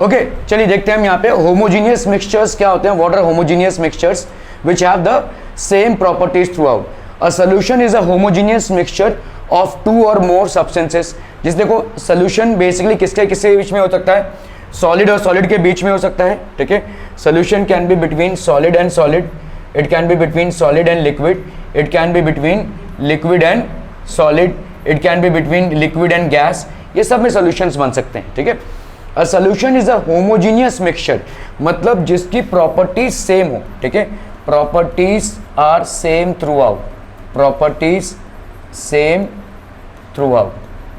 Okay चलिए देखते हैं हम यहाँ पे होमोजीनियस मिक्सचर्स क्या होते हैं. What are homogeneous mixtures which have the same properties throughout. A solution is a homogeneous mixture of two or more substances. जिस देखो सोल्यूशन बेसिकली किसके किसके बीच में हो सकता है, सॉलिड और सॉलिड के बीच में हो सकता है. ठीक है, solution can be between solid and solid, it can be between solid and liquid, it can be between liquid and solid, it can be between liquid and gas. ये सब में सोल्यूशंस बन सकते हैं. ठीक है, a solution is a homogeneous mixture, मतलब जिसकी प्रॉपर्टीज सेम हो. ठीक है, properties are same throughout, properties same throughout,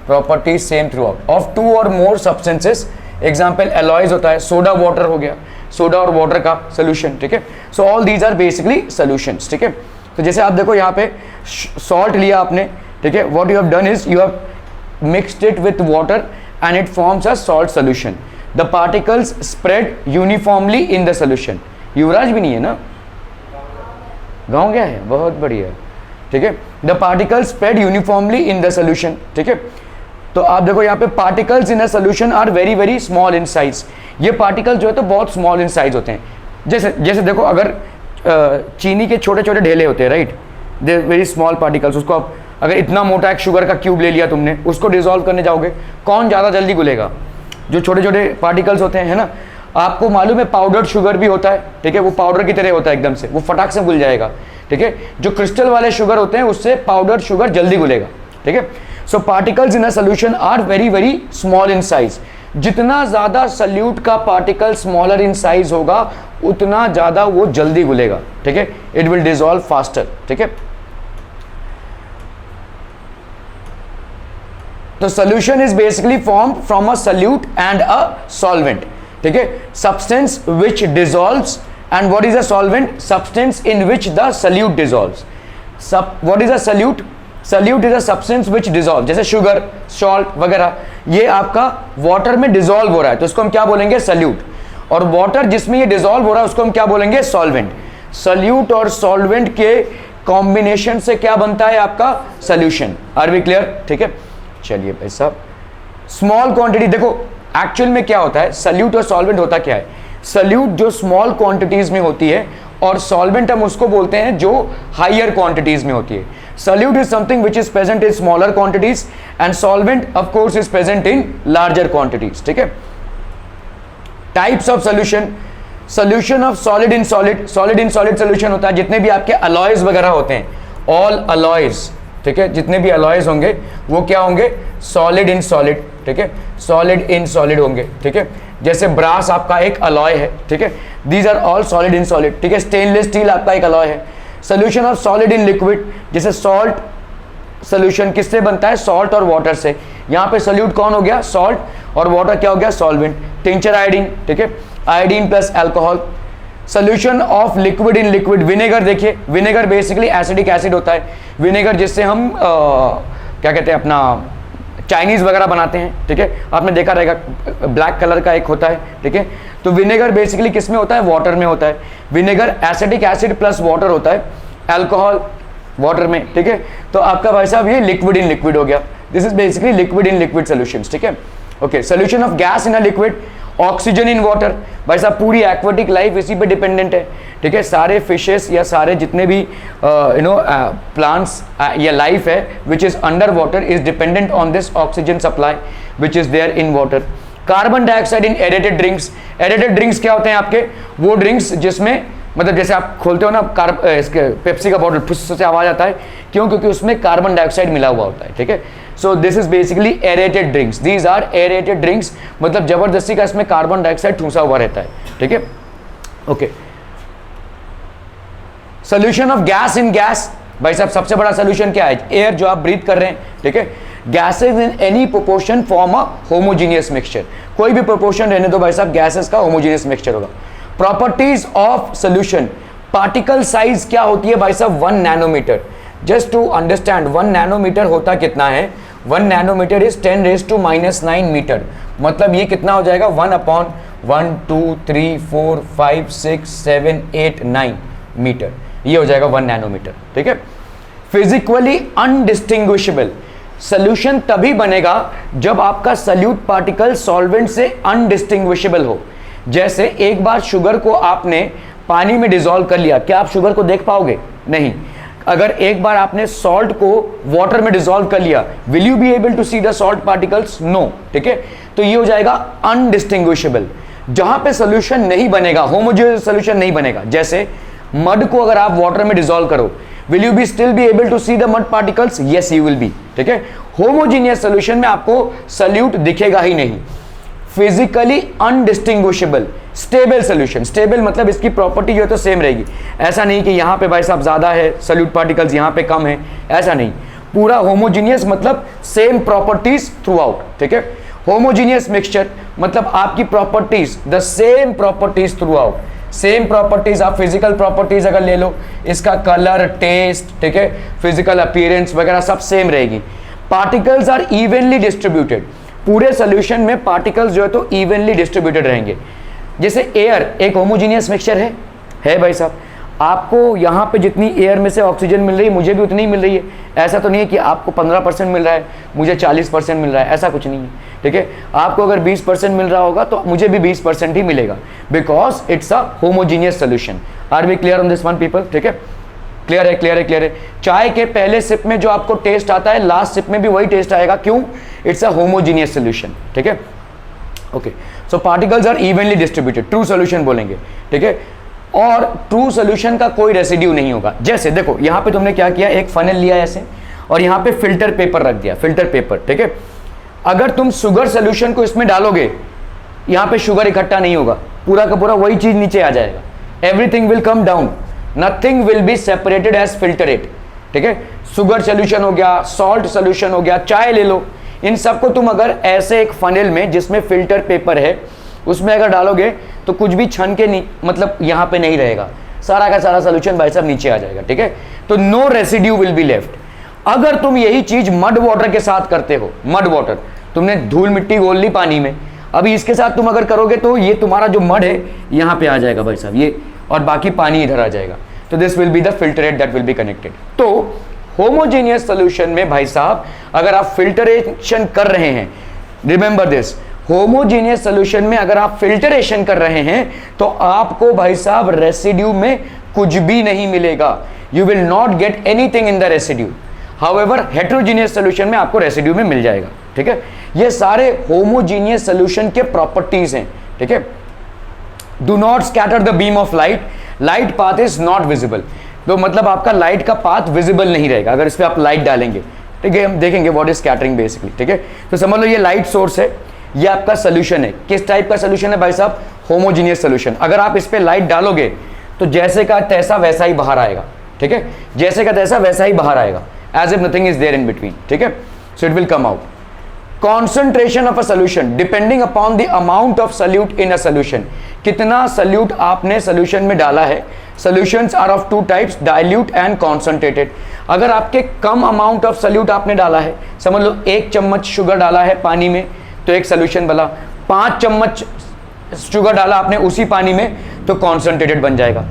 properties same throughout of two or more substances. Example alloys होता है, सोडा वाटर हो गया, सोडा और वाटर का सोल्यूशन. ठीक है, so all these are basically solutions. ठीक है, तो जैसे आप देखो यहाँ पे सॉल्ट लिया आपने. ठीक है, what you have done is you have mixed it with water and it forms a salt solution. The particles spread uniformly in the solution. युवराज भी नहीं है ना, गाँव गया है, बहुत बढ़िया. ठीक है, the particles spread uniformly in the solution. ठीक है, तो आप देखो यहाँ पे particles in a solution are very very small in size. ये particles जो है तो बहुत small in size होते हैं. जैसे देखो अगर चीनी के छोटे छोटे ढेले होते हैं, right, they very small particles. उसको आप अगर इतना मोटा एक शुगर का क्यूब ले लिया तुमने, उसको डिसॉल्व करने जाओगे, कौन ज़्यादा जल्दी घुलेगा? जो छोटे छोटे पार्टिकल्स होते हैं, है ना. आपको मालूम है पाउडर्ड शुगर भी होता है. ठीक है, वो पाउडर की तरह होता है एकदम से, वो फटाक से घुल जाएगा. ठीक है, जो क्रिस्टल वाले शुगर होते हैं उससे पाउडर्ड शुगर जल्दी घुलेगा. ठीक है, so particles in a solution are very very small in size. जितना ज़्यादा सल्यूट का पार्टिकल स्मॉलर इन साइज होगा उतना ज़्यादा वो जल्दी घुलेगा. ठीक है, इट विल डिसॉल्व फास्टर. ठीक है, तो solution is basically formed from a solute and a solvent. ठीक है, substance which dissolves. And what is a solvent? Substance in which the solute dissolves. What is a solute? Solute is a substance which dissolves. जैसे sugar, salt वगैरह, ये आपका water में dissolve हो रहा है तो उसको हम क्या बोलेंगे? solute. और water जिसमें ये dissolve हो रहा है उसको हम क्या बोलेंगे? solvent. solute और solvent के combination से क्या बनता है आपका? solution. Are we clear? ठीक है, चलिए भाई साहब, स्मॉल क्वांटिटी देखो एक्चुअल में क्या होता है. सल्यूट और सॉल्वेंट होता क्या है? सल्यूट जो स्मॉल क्वांटिटीज में होती है और सॉल्वेंट हम उसको बोलते हैं जो हायर क्वांटिटीज में होती है. Solute is something which is present in smaller quantities and solvent of course is present in larger quantities. ठीक है, types of solution. Solution of solid in solid. Solid in solid solution होता है जितने भी आपके अलॉयज वगैरह होते हैं, ऑल अलॉयज. ठीक है, जितने भी अलॉयज होंगे वो क्या होंगे? Solid in solid. ठीक है, सॉलिड इन सॉलिड होंगे. ठीक है, जैसे ब्रास आपका एक अलॉय है. ठीक है, these are all solid in solid. ठीक है, स्टेनलेस स्टील आपका एक अलॉय है. Solution of solid in liquid, जैसे सॉल्ट सोल्यूशन किससे बनता है? सॉल्ट और वाटर से. यहाँ पे सोल्यूट कौन हो गया? सॉल्ट, और वाटर क्या हो गया? सॉल्वेंट. Tincture iodine. ठीक है, iodine plus alcohol. Solution of liquid in liquid. Vinegar देखिए, विनेगर बेसिकली एसिडिक एसिड होता है. विनेगर जिससे हम क्या कहते हैं अपना चाइनीज़ वगैरह बनाते हैं. ठीक है, आपने देखा रहेगा ब्लैक कलर का एक होता है. ठीक है, तो विनेगर बेसिकली किस में होता है? वाटर में होता है. Vinegar acidic acid plus water होता है. अल्कोहल वाटर में. ठीक है, तो आपका भाई साहब ये लिक्विड इन लिक्विड हो गया. This is basically liquid in liquid solutions. ठीक है, okay. Solution of gas in a liquid. Oxygen in water. भाई साहब पूरी एक्वेटिक लाइफ इसी पे डिपेंडेंट है. ठीक है, सारे फिशेस या सारे जितने भी प्लांट्स या लाइफ है which is under water is dependent on this oxygen supply which is there in water. Carbon dioxide in aerated drinks. Aerated drinks क्या होते हैं आपके? वो ड्रिंक्स जिसमें मतलब जैसे आप खोलते हो ना इसके पेप्सी का बॉटल, फुस से आवाज आता है. क्यों? क्योंकि उसमें कार्बन डाइऑक्साइड मिला हुआ होता है. ठीक है, so this is basically aerated drinks. These are aerated drinks, मतलब जबरदस्ती का इसमें कार्बन डाइऑक्साइड ठूसा हुआ रहता है. ठीक है, okay. Solution of gas in gas. भाई साहब सबसे बड़ा सोल्यूशन क्या है? एयर जो आप ब्रीथ कर रहे हैं. ठीक है, gases in any proportion form a homogeneous mixture. कोई भी प्रोपोर्शन रहने दो भाई साहब, गैसेज का होमोजीनियस मिक्सचर होगा. Properties of solution. Particle size क्या होती है भाई साहब? 1 nanometre. Just to understand 1 nanometre होता कितना है? 1 नैनोमीटर इज 10⁻⁹ मीटर. मतलब ये कितना हो जाएगा? 1/1 2 3 4 5 6 7 8 9 मीटर. ये हो जाएगा 1 नैनोमीटर. ठीक है, फिजिकली अनडिस्टिंग्विशेबल. सोल्यूशन तभी बनेगा जब आपका सल्यूट पार्टिकल सॉल्वेंट से अनडिस्टिंग्विशेबल हो। जैसे एक बार शुगर को आपने पानी में डिसॉल्व कर लिया, क्या आप शुगर को देख पाओगे? नहीं। अगर एक बार आपने सॉल्ट को वाटर में डिसॉल्व कर लिया, will you be able to see the salt particles? No. ठीक है, तो ये हो जाएगा अनडिस्टिंग्विशेबल। जहां पे सोल्यूशन नहीं बनेगा, होमोजेनियस सोल्यूशन नहीं बनेगा, जैसे मड को अगर आप वाटर में डिसॉल्व करो, will you be still be able to see the mud particles? Yes you will be. ठीक है, होमोजेनियस सोल्यूशन में आपको सल्यूट दिखेगा ही नहीं। फिजिकली अनडिस्टिंग्विशेबल स्टेबल सोल्यूशन, स्टेबल मतलब इसकी प्रॉपर्टी जो है तो सेम रहेगी। ऐसा नहीं कि यहां पे भाई साहब ज्यादा है सल्यूट पार्टिकल्स, यहां पे कम है, ऐसा नहीं। पूरा होमोजीनियस मतलब सेम प्रॉपर्टीज थ्रू आउट। ठीक है, होमोजीनियस मिक्सचर मतलब आपकी properties the same properties through out, same properties. आप फिजिकल प्रॉपर्टीज अगर ले लो, इसका कलर, टेस्ट, ठीक है, फिजिकल अपीयरेंस वगैरह सब सेम रहेगी। पार्टिकल्स आर इवनली डिस्ट्रीब्यूटेड, पूरे सोल्यूशन में पार्टिकल्स जो है तो इवनली डिस्ट्रीब्यूटेड रहेंगे। जैसे एयर एक होमोजीनियस मिक्सचर है भाई साहब, आपको यहाँ पे जितनी एयर में से ऑक्सीजन मिल रही है, मुझे भी उतनी ही मिल रही है। ऐसा तो नहीं है कि आपको 15% मिल रहा है, मुझे 40% मिल रहा है, ऐसा कुछ नहीं है। ठीक है, आपको अगर 20% मिल रहा होगा तो मुझे भी 20% ही मिलेगा, because it's a homogeneous solution. Are we clear on this one people? ठीक है, क्लियर है, क्लियर है, क्लियर है। चाय के पहले सिप में जो आपको टेस्ट आता है, लास्ट सिप में भी वही टेस्ट आएगा। क्यों? It's a homogeneous solution. ठीक है, okay. So particles are evenly distributed, true solution बोलेंगे। ठीक है, और ट्रू सोल्यूशन का कोई रेसिड्यू नहीं होगा। जैसे देखो यहाँ पे तुमने क्या किया, एक फनल लिया ऐसे और यहाँ पे फिल्टर पेपर रख दिया, फिल्टर पेपर। ठीक है, अगर तुम शुगर सोल्यूशन को इसमें डालोगे, यहाँ पे शुगर इकट्ठा नहीं होगा, पूरा का पूरा वही चीज नीचे आ जाएगा। Everything will come down, nothing will be separated as filtrate. ठीक है, शुगर सोल्यूशन हो गया, सॉल्ट सोल्यूशन हो गया, चाय ले लो, इन सबको तुम अगर ऐसे एक फनल में जिसमें फिल्टर पेपर है उसमें अगर डालोगे तो कुछ भी छन के नहीं, मतलब यहाँ पे नहीं रहेगा, सारा का सारा सोल्यूशन भाई साहब नीचे आ जाएगा। ठीक है, तो no residue will be left. अगर तुम यही चीज मड वाटर के साथ करते हो, मड वाटर, तुमने धूल मिट्टी घोल ली पानी में, अभी इसके साथ तुम अगर करोगे तो ये तुम्हारा जो मड है यहाँ पे आ जाएगा भाई साहब, ये, और बाकी पानी इधर आ जाएगा। तो this will be the filtrate that will be connected. तो होमोजेनियस सोल्यूशन में भाई साहब अगर आप फिल्टरेशन कर रहे हैं, रिमेंबर दिस, होमोजेनियस सोल्यूशन में अगर आप फिल्टरेशन कर रहे हैं तो आपको भाई साहब रेसिड्यू में कुछ भी नहीं मिलेगा। You will not get anything in the residue. However heterogeneous solution में आपको रेसिड्यू में मिल जाएगा। ठीक है, ये सारे होमोजेनियस सोल्यूशन के प्रॉपर्टीज हैं। ठीक है, do not scatter the beam of light, light path is not visible. तो मतलब आपका लाइट का पाथ विजिबल नहीं रहेगा अगर इस पर आप लाइट डालेंगे। ठीक है, हम देखेंगे व्हाट इज स्कैटरिंग बेसिकली। ठीक है, तो समझ लो ये लाइट सोर्स है, ये आपका सोल्यूशन है। किस टाइप का सोल्यूशन है भाई साहब? Homogeneous solution. अगर आप इस पे लाइट डालोगे तो जैसे का तैसा वैसा ही बाहर आएगा। ठीक है, जैसे का तैसा वैसा ही बाहर आएगा, as if nothing is there in between. ठीक है, so it will come out. Concentration of a solution depending upon the amount of solute in a solution, कितना सल्यूट आपने सोल्यूशन में डाला है। Solutions are of two types, dilute and concentrated. अगर आपके कम amount of salute आपने डाला है, समझ लो 1 चम्मच शुगर डाला है पानी में तो एक सोल्यूशन बना, 5 चम्मच शुगर डाला आपने उसी पानी में तो कॉन्सेंट्रेटेड बन जाएगा।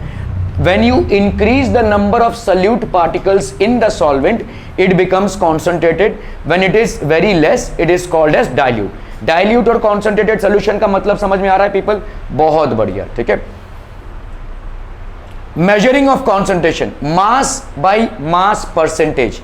When you increase the number of solute particles in the solvent, it becomes concentrated. When it is very less, it is called as dilute. Dilute और concentrated solution का मतलब समझ में आ रहा है people? बहुत बढ़िया। ठीक है, measuring of concentration, mass by mass percentage,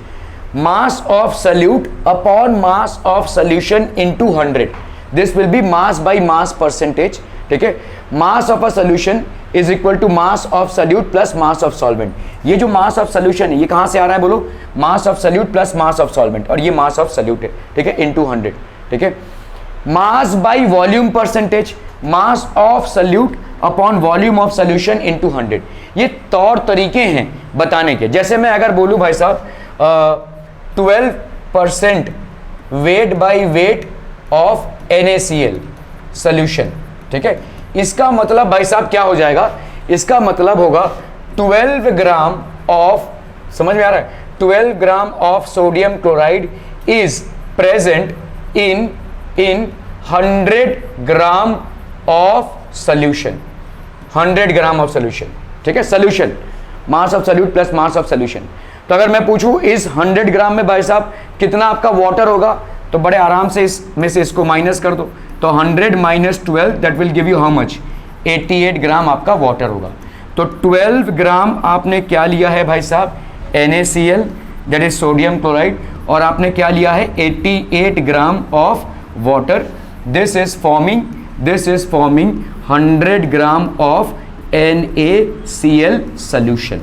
mass of solute upon mass of solution into 100. This will be mass by mass percentage. ठीक है, mass of a solution is equal to mass of solute plus mass of solvent. ये जो mass of solution है ये कहाँ से आ रहा है बोलो? mass of solute plus mass of solvent, और ये mass of solute है। ठीक है, into 100। ठीक है, mass by volume percentage, mass of solute upon volume of solution into 100। ये तौर तरीके हैं बताने के। जैसे मैं अगर बोलूँ भाई साहब 12% weight by weight of NaCl solution। ठीक है, इसका मतलब भाई साहब क्या हो जाएगा? इसका मतलब होगा 12 ग्राम ऑफ, समझ में आ रहा है, 12 ग्राम of sodium chloride is present in 100 gram of solution. 100 gram of solution. ठीक है, solution, mass of solute plus mass of solution. तो अगर मैं पूछूं इस 100 ग्राम में भाई साहब कितना आपका वाटर होगा, तो बड़े आराम से इसमें से इसको माइनस कर दो, तो 100 minus 12 that will give you how much, 88 ग्राम आपका वाटर होगा। तो 12 ग्राम आपने क्या लिया है भाई साहब, NaCl that is sodium chloride, और आपने क्या लिया है 88 ग्राम of water. This is forming 100 gram of NaCl solution.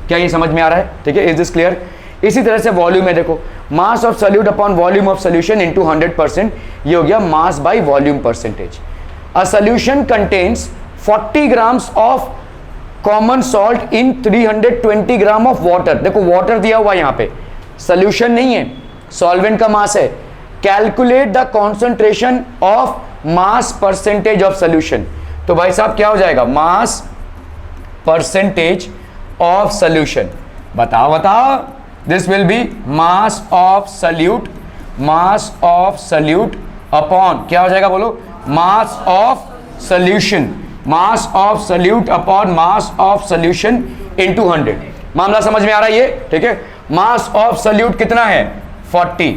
क्या ये समझ में आ रहा है? ठीक है, इज दिस क्लियर? इसी तरह से वॉल्यूम है, देखो मास of solute upon volume of solution into 100%, ये हो गया mass by volume percentage. A solution contains 40 grams of common salt in 320 gram of water. देखो वाटर दिया हुआ यहां पे, सोल्यूशन नहीं है, सॉल्वेंट का मास है। Calculate the concentration of mass percentage of solution. तो भाई साहब क्या हो जाएगा, मास परसेंटेज ऑफ सोल्यूशन। बताओ बताओ, this will B mass of solute upon क्या हो जाएगा, बोलो, मास of solution, mass of solute upon mass of solution into 100। मामला समझ में आ रहा है ये? ठीक है, मास ऑफ सोल्यूट कितना है 40,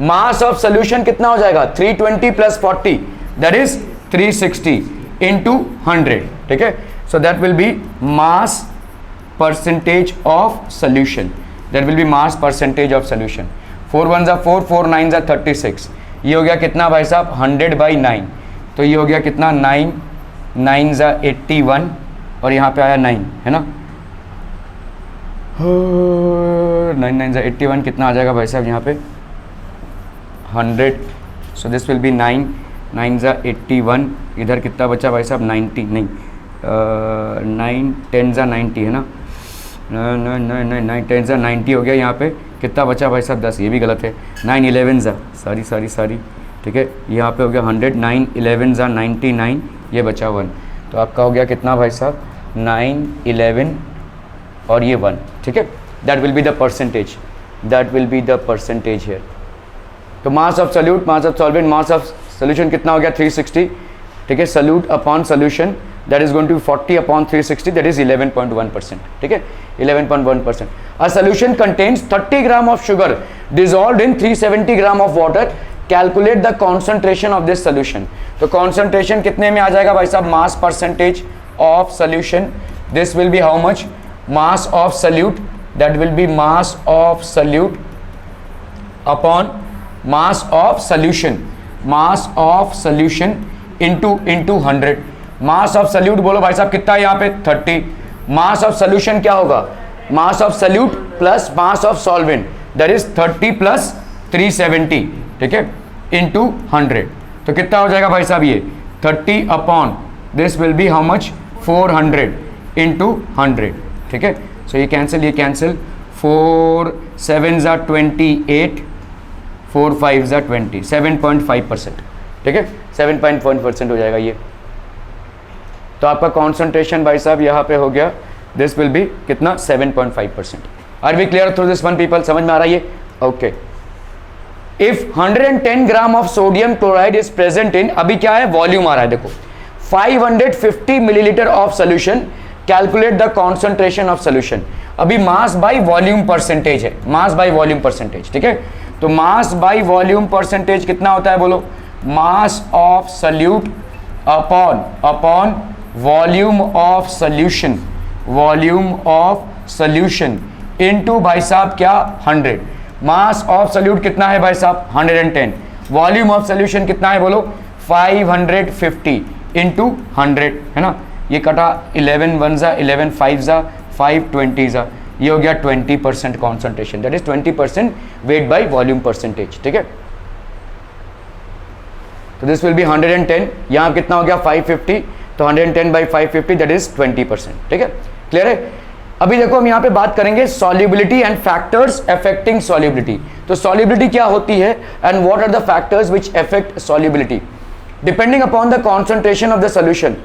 मास ऑफ सोल्यूशन कितना हो जाएगा 320 प्लस 40 दैट इज 360 इनटू 100। ठीक है, सो that will B mass percentage of solution, that will B mass percentage of solution. 4 1 जा 4, 4 9 जा 36, ये हो गया कितना भाई साहब 100/9, तो ये हो गया कितना 9 9 जा 81, और यहाँ पे आया 9 है ना, 9 9 जा 81, कितना आ जाएगा भाई साहब यहाँ पे 100, सो दिस विल बी 9 9 जा 81, इधर कितना बचा भाई साहब 90, नहीं 9 10 जा 90 है ना, 9 10 जा 90 हो गया। यहाँ पे कितना बचा भाई साहब 10, ये भी गलत है, 9 11 जा सॉरी, ठीक है, यहाँ पे हो गया 100, 9 11 जा 99, ये बचा 1, तो आपका हो गया कितना भाई साहब 9 11 और ये 1। ठीक है, that will be the percentage, here. तो mass of solute, mass of solvent, mass of solution कितना हो गया 360। ठीक है, solute upon solution that is going to be 40 upon 360, that is 11.1%. ठीक है, 11.1%. A solution contains 30 gram of sugar dissolved in 370 gram of water. Calculate the concentration of this solution. तो concentration कितने में आ जाएगा भाई साहब, mass percentage of solution, this will be how much, mass of solute, that will be mass of solute upon mass of solution into 100. Mass of solute बोलो भाई साहब कितना है यहाँ पे 30, मास ऑफ सोल्यूशन क्या होगा, mass of solute plus mass of solvent that is 30 plus 370, ठीक है, इनटू 100, तो कितना हो जाएगा भाई साहब ये 30 upon this will be how much 400 into 100। ठीक है, सो ये कैंसिल 4 7 जा 28, 4 5 जा 20, 7.5%। ठीक है, 7.1% हो जाएगा ये। तो आपका कॉन्सेंट्रेशन भाई साहब यहाँ पे हो गया, दिस विल बी कितना 7.5%। Are we clear through this one people? समझ में आ रहा है ये? Okay. If 110 gram of sodium chloride is present in, अभी क्या है वॉल्यूम आ रहा है देखो, 550 millilitre of solution, calculate the concentration of solution. अभी मास बाई वॉल्यूम परसेंटेज है, मास बाई वॉल्यूम परसेंटेज। ठीक है, तो मास बाई वॉल्यूम परसेंटेज कितना होता है बोलो, mass of solute upon volume of solution into भाई साहब क्या 100। मास ऑफ सोल्यूट कितना है भाई साहब 110, वॉल्यूम ऑफ सोल्यूशन कितना है बोलो 550 इनटू 100 है ना, ये कटा 11 1 जा 11 5 जा 5 20 जा, ये हो गया 20% concentration, that is 20% weight by volume percentage. ठीक है, तो दिस विल बी 110, यहाँ कितना हो गया 550, तो 110 बाई 550 दैट इज 20%। ठीक है, क्लियर है? अभी देखो हम यहाँ पे बात करेंगे solubility and factors affecting solubility. तो सॉल्युबिलिटी क्या होती है and what are the factors which affect solubility depending upon the concentration of the solution.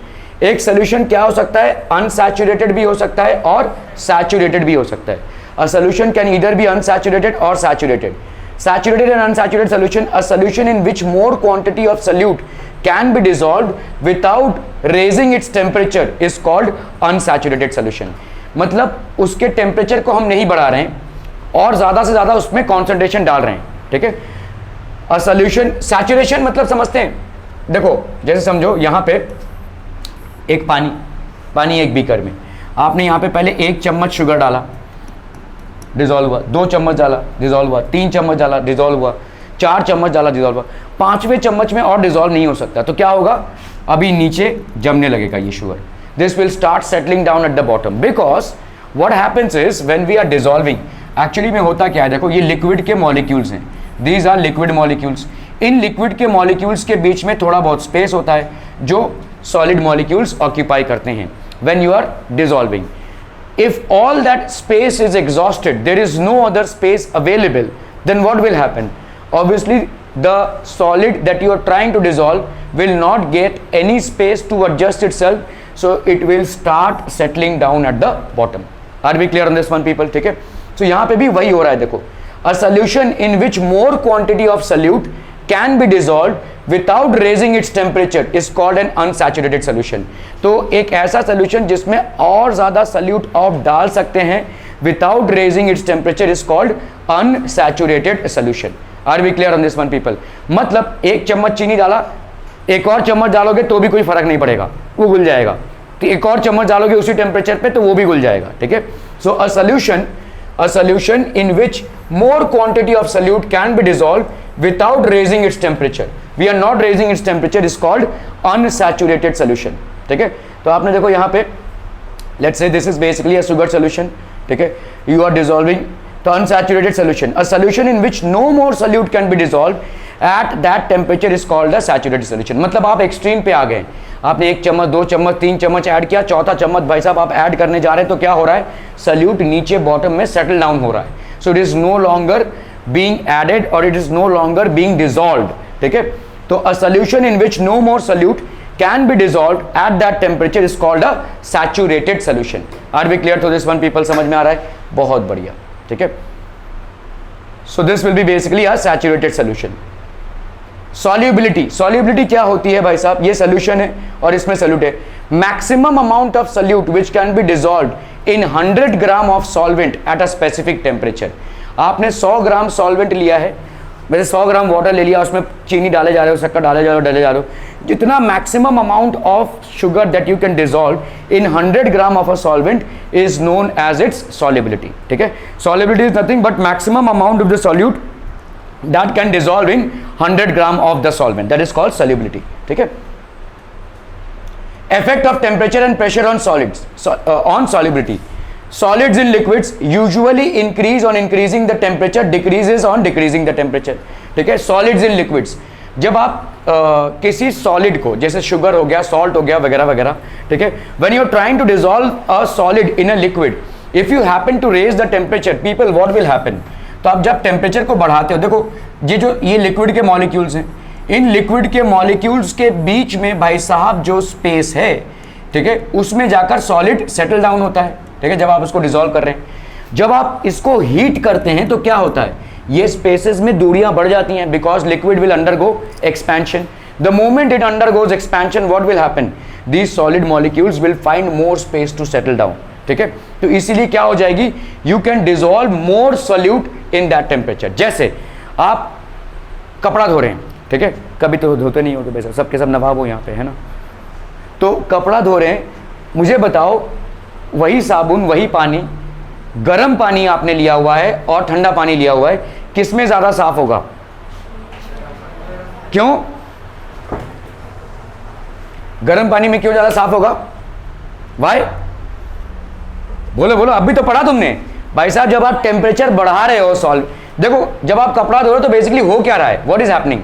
एक सोल्यूशन क्या हो सकता है, अनसैचुरेटेड भी हो सकता है और सैचुरेटेड भी हो सकता है। A solution can either be unsaturated और saturated. Saturated and unsaturated solution, a solution in which more quantity of solute can be dissolved without raising its temperature is called unsaturated solution। मतलब उसके temperature को हम नहीं बढ़ा रहे हैं और ज़्यादा से ज़्यादा उसमें कॉन्सेंट्रेशन डाल रहे हैं, ठीक है। अ सॉल्यूशन, सैचुरेशन मतलब समझते हैं, देखो जैसे समझो यहाँ पे एक पानी एक बीकर में, आपने यहाँ पे पहले 1 चम्मच शुगर डाला, डिजोल्व हुआ, 2 चम्मच डाला, डिजोल्व हुआ, 3 चम्मच डाला, डिजोल्व हुआ, 4 चम्मच डाला, डिजोल्व हुआ, 5वें चम्मच में और डिजोल्व नहीं हो सकता, तो क्या होगा, अभी नीचे जमने लगेगा ये sugar. This will start settling down at the bottom, because what happens is when we are dissolving, actually में होता क्या है, देखो ये लिक्विड के मॉलिक्यूल्स हैं, दीज आर लिक्विड मॉलिक्यूल्स। इन लिक्विड के मॉलिक्यूल्स के बीच में थोड़ा बहुत स्पेस होता है जो सॉलिड मॉलिक्यूल्स ऑक्यूपाई करते हैं when you are dissolving. If all that space is exhausted, there is no other space available, then what will happen? Obviously the solid that you are trying to dissolve will not get any space to adjust itself, so it will start settling down at the bottom. Are we clear on this one people? ठीक है, so यहाँ पे भी वही हो रहा है, देखो a solution in which more quantity of solute can be dissolved without raising its temperature is called an unsaturated solution। तो एक ऐसा solution जिसमें और ज़्यादा solute आप डाल सकते हैं without raising its temperature is called unsaturated solution। Are we clear on this one people? मतलब 1 चम्मच चीनी डाला, एक और चम्मच डालोगे तो भी कोई फर्क नहीं पड़ेगा, वो घुल जाएगा, तो एक और चम्मच डालोगे उसी टेम्परेचर पे तो वो भी घुल जाएगा, ठीक है। सो a solution in which more quantity of solute can be dissolved without raising its temperature, we are not raising its temperature, is called unsaturated solution, ठीक है। तो आपने देखो यहाँ पे let's say this is basically a sugar solution, ठीक है, you are dissolving the unsaturated solution, a solution in which no more solute can be dissolved at that temperature is called a saturated solution। मतलब आप extreme पे आ गए, आपने 1 चम्मच 2 चम्मच 3 चम्मच ऐड किया, चौथा चम्मच भाई साहब आप ऐड करने जा रहे हैं तो क्या हो रहा है, सल्यूट नीचे बॉटम में सेटल डाउन हो रहा है, so it is no longer being added और it is no longer being dissolved, ठीक है। तो a solution in which no more solute can be dissolved at that temperature is called a saturated solution. Are we clear to this one people? समझ में आ रहा है? बहुत बढ़िया, ठीक है। So this will be basically a saturated solution. Solubility, solubility क्या होती है भाई साहब, ये सॉल्यूशन है और इसमें सॉल्यूट है। Maximum amount of solute which can be dissolved in 100 gram of solvent at a specific temperature. आपने 100 ग्राम सॉल्वेंट लिया है, वैसे 100 ग्राम वाटर ले लिया, उसमें चीनी डाले जा रहे हो, शक्कर डाले जा रहे हो, जितना maximum amount of sugar that you can dissolve in 100 gram of a solvent is known as its solubility, ठीक है। Solubility is nothing but maximum amount of the solute that can dissolve in 100 gram of the solvent, that is called solubility, ठीक है। effect of temperature and pressure on solids, on solubility, solids in liquids usually increase on increasing the temperature, decreases on decreasing the temperature, ठीक है। solids in liquids, जब आप किसी solid को, जैसे sugar हो गया, salt हो गया वगैरह वगैरह, ठीक है, when you are trying to dissolve a solid in a liquid, if you happen to raise the temperature, people what will happen, तो आप जब टेम्परेचर को बढ़ाते हो, देखो ये लिक्विड के मॉलिक्यूल्स हैं, इन लिक्विड के मॉलिक्यूल्स के बीच में भाई साहब जो स्पेस है, ठीक है, उसमें जाकर सॉलिड सेटल डाउन होता है, ठीक है, जब आप उसको डिसॉल्व कर रहे हैं। जब आप इसको हीट करते हैं तो क्या होता है, ये स्पेसेस में दूरियां बढ़ जाती हैं, because liquid will undergo expansion. The moment it undergoes expansion what will happen, these solid molecules will find more space to settle down, ठीक है। तो इसीलिए क्या हो जाएगी, you can dissolve more solute in that temperature. जैसे आप कपड़ा धो रहे हैं, ठीक है, कभी तो धोते नहीं हो तो वैसे सबके सब नवाब हो यहाँ पे, है ना। तो कपड़ा धो रहे हैं, मुझे बताओ वही साबुन वही पानी, गर्म पानी आपने लिया हुआ है और ठंडा पानी लिया हुआ है, किसमें ज़्यादा साफ होगा? क्यों? गर्म पानी में क्यों ज़्यादा साफ होगा? वाई? बोलो बोलो, अभी तो पढ़ा तुमने भाई साहब। जब आप टेम्परेचर बढ़ा रहे हो सॉल्व, देखो जब आप कपड़ा धो रहे हो तो बेसिकली हो क्या रहा है, व्हाट इज हैपनिंग,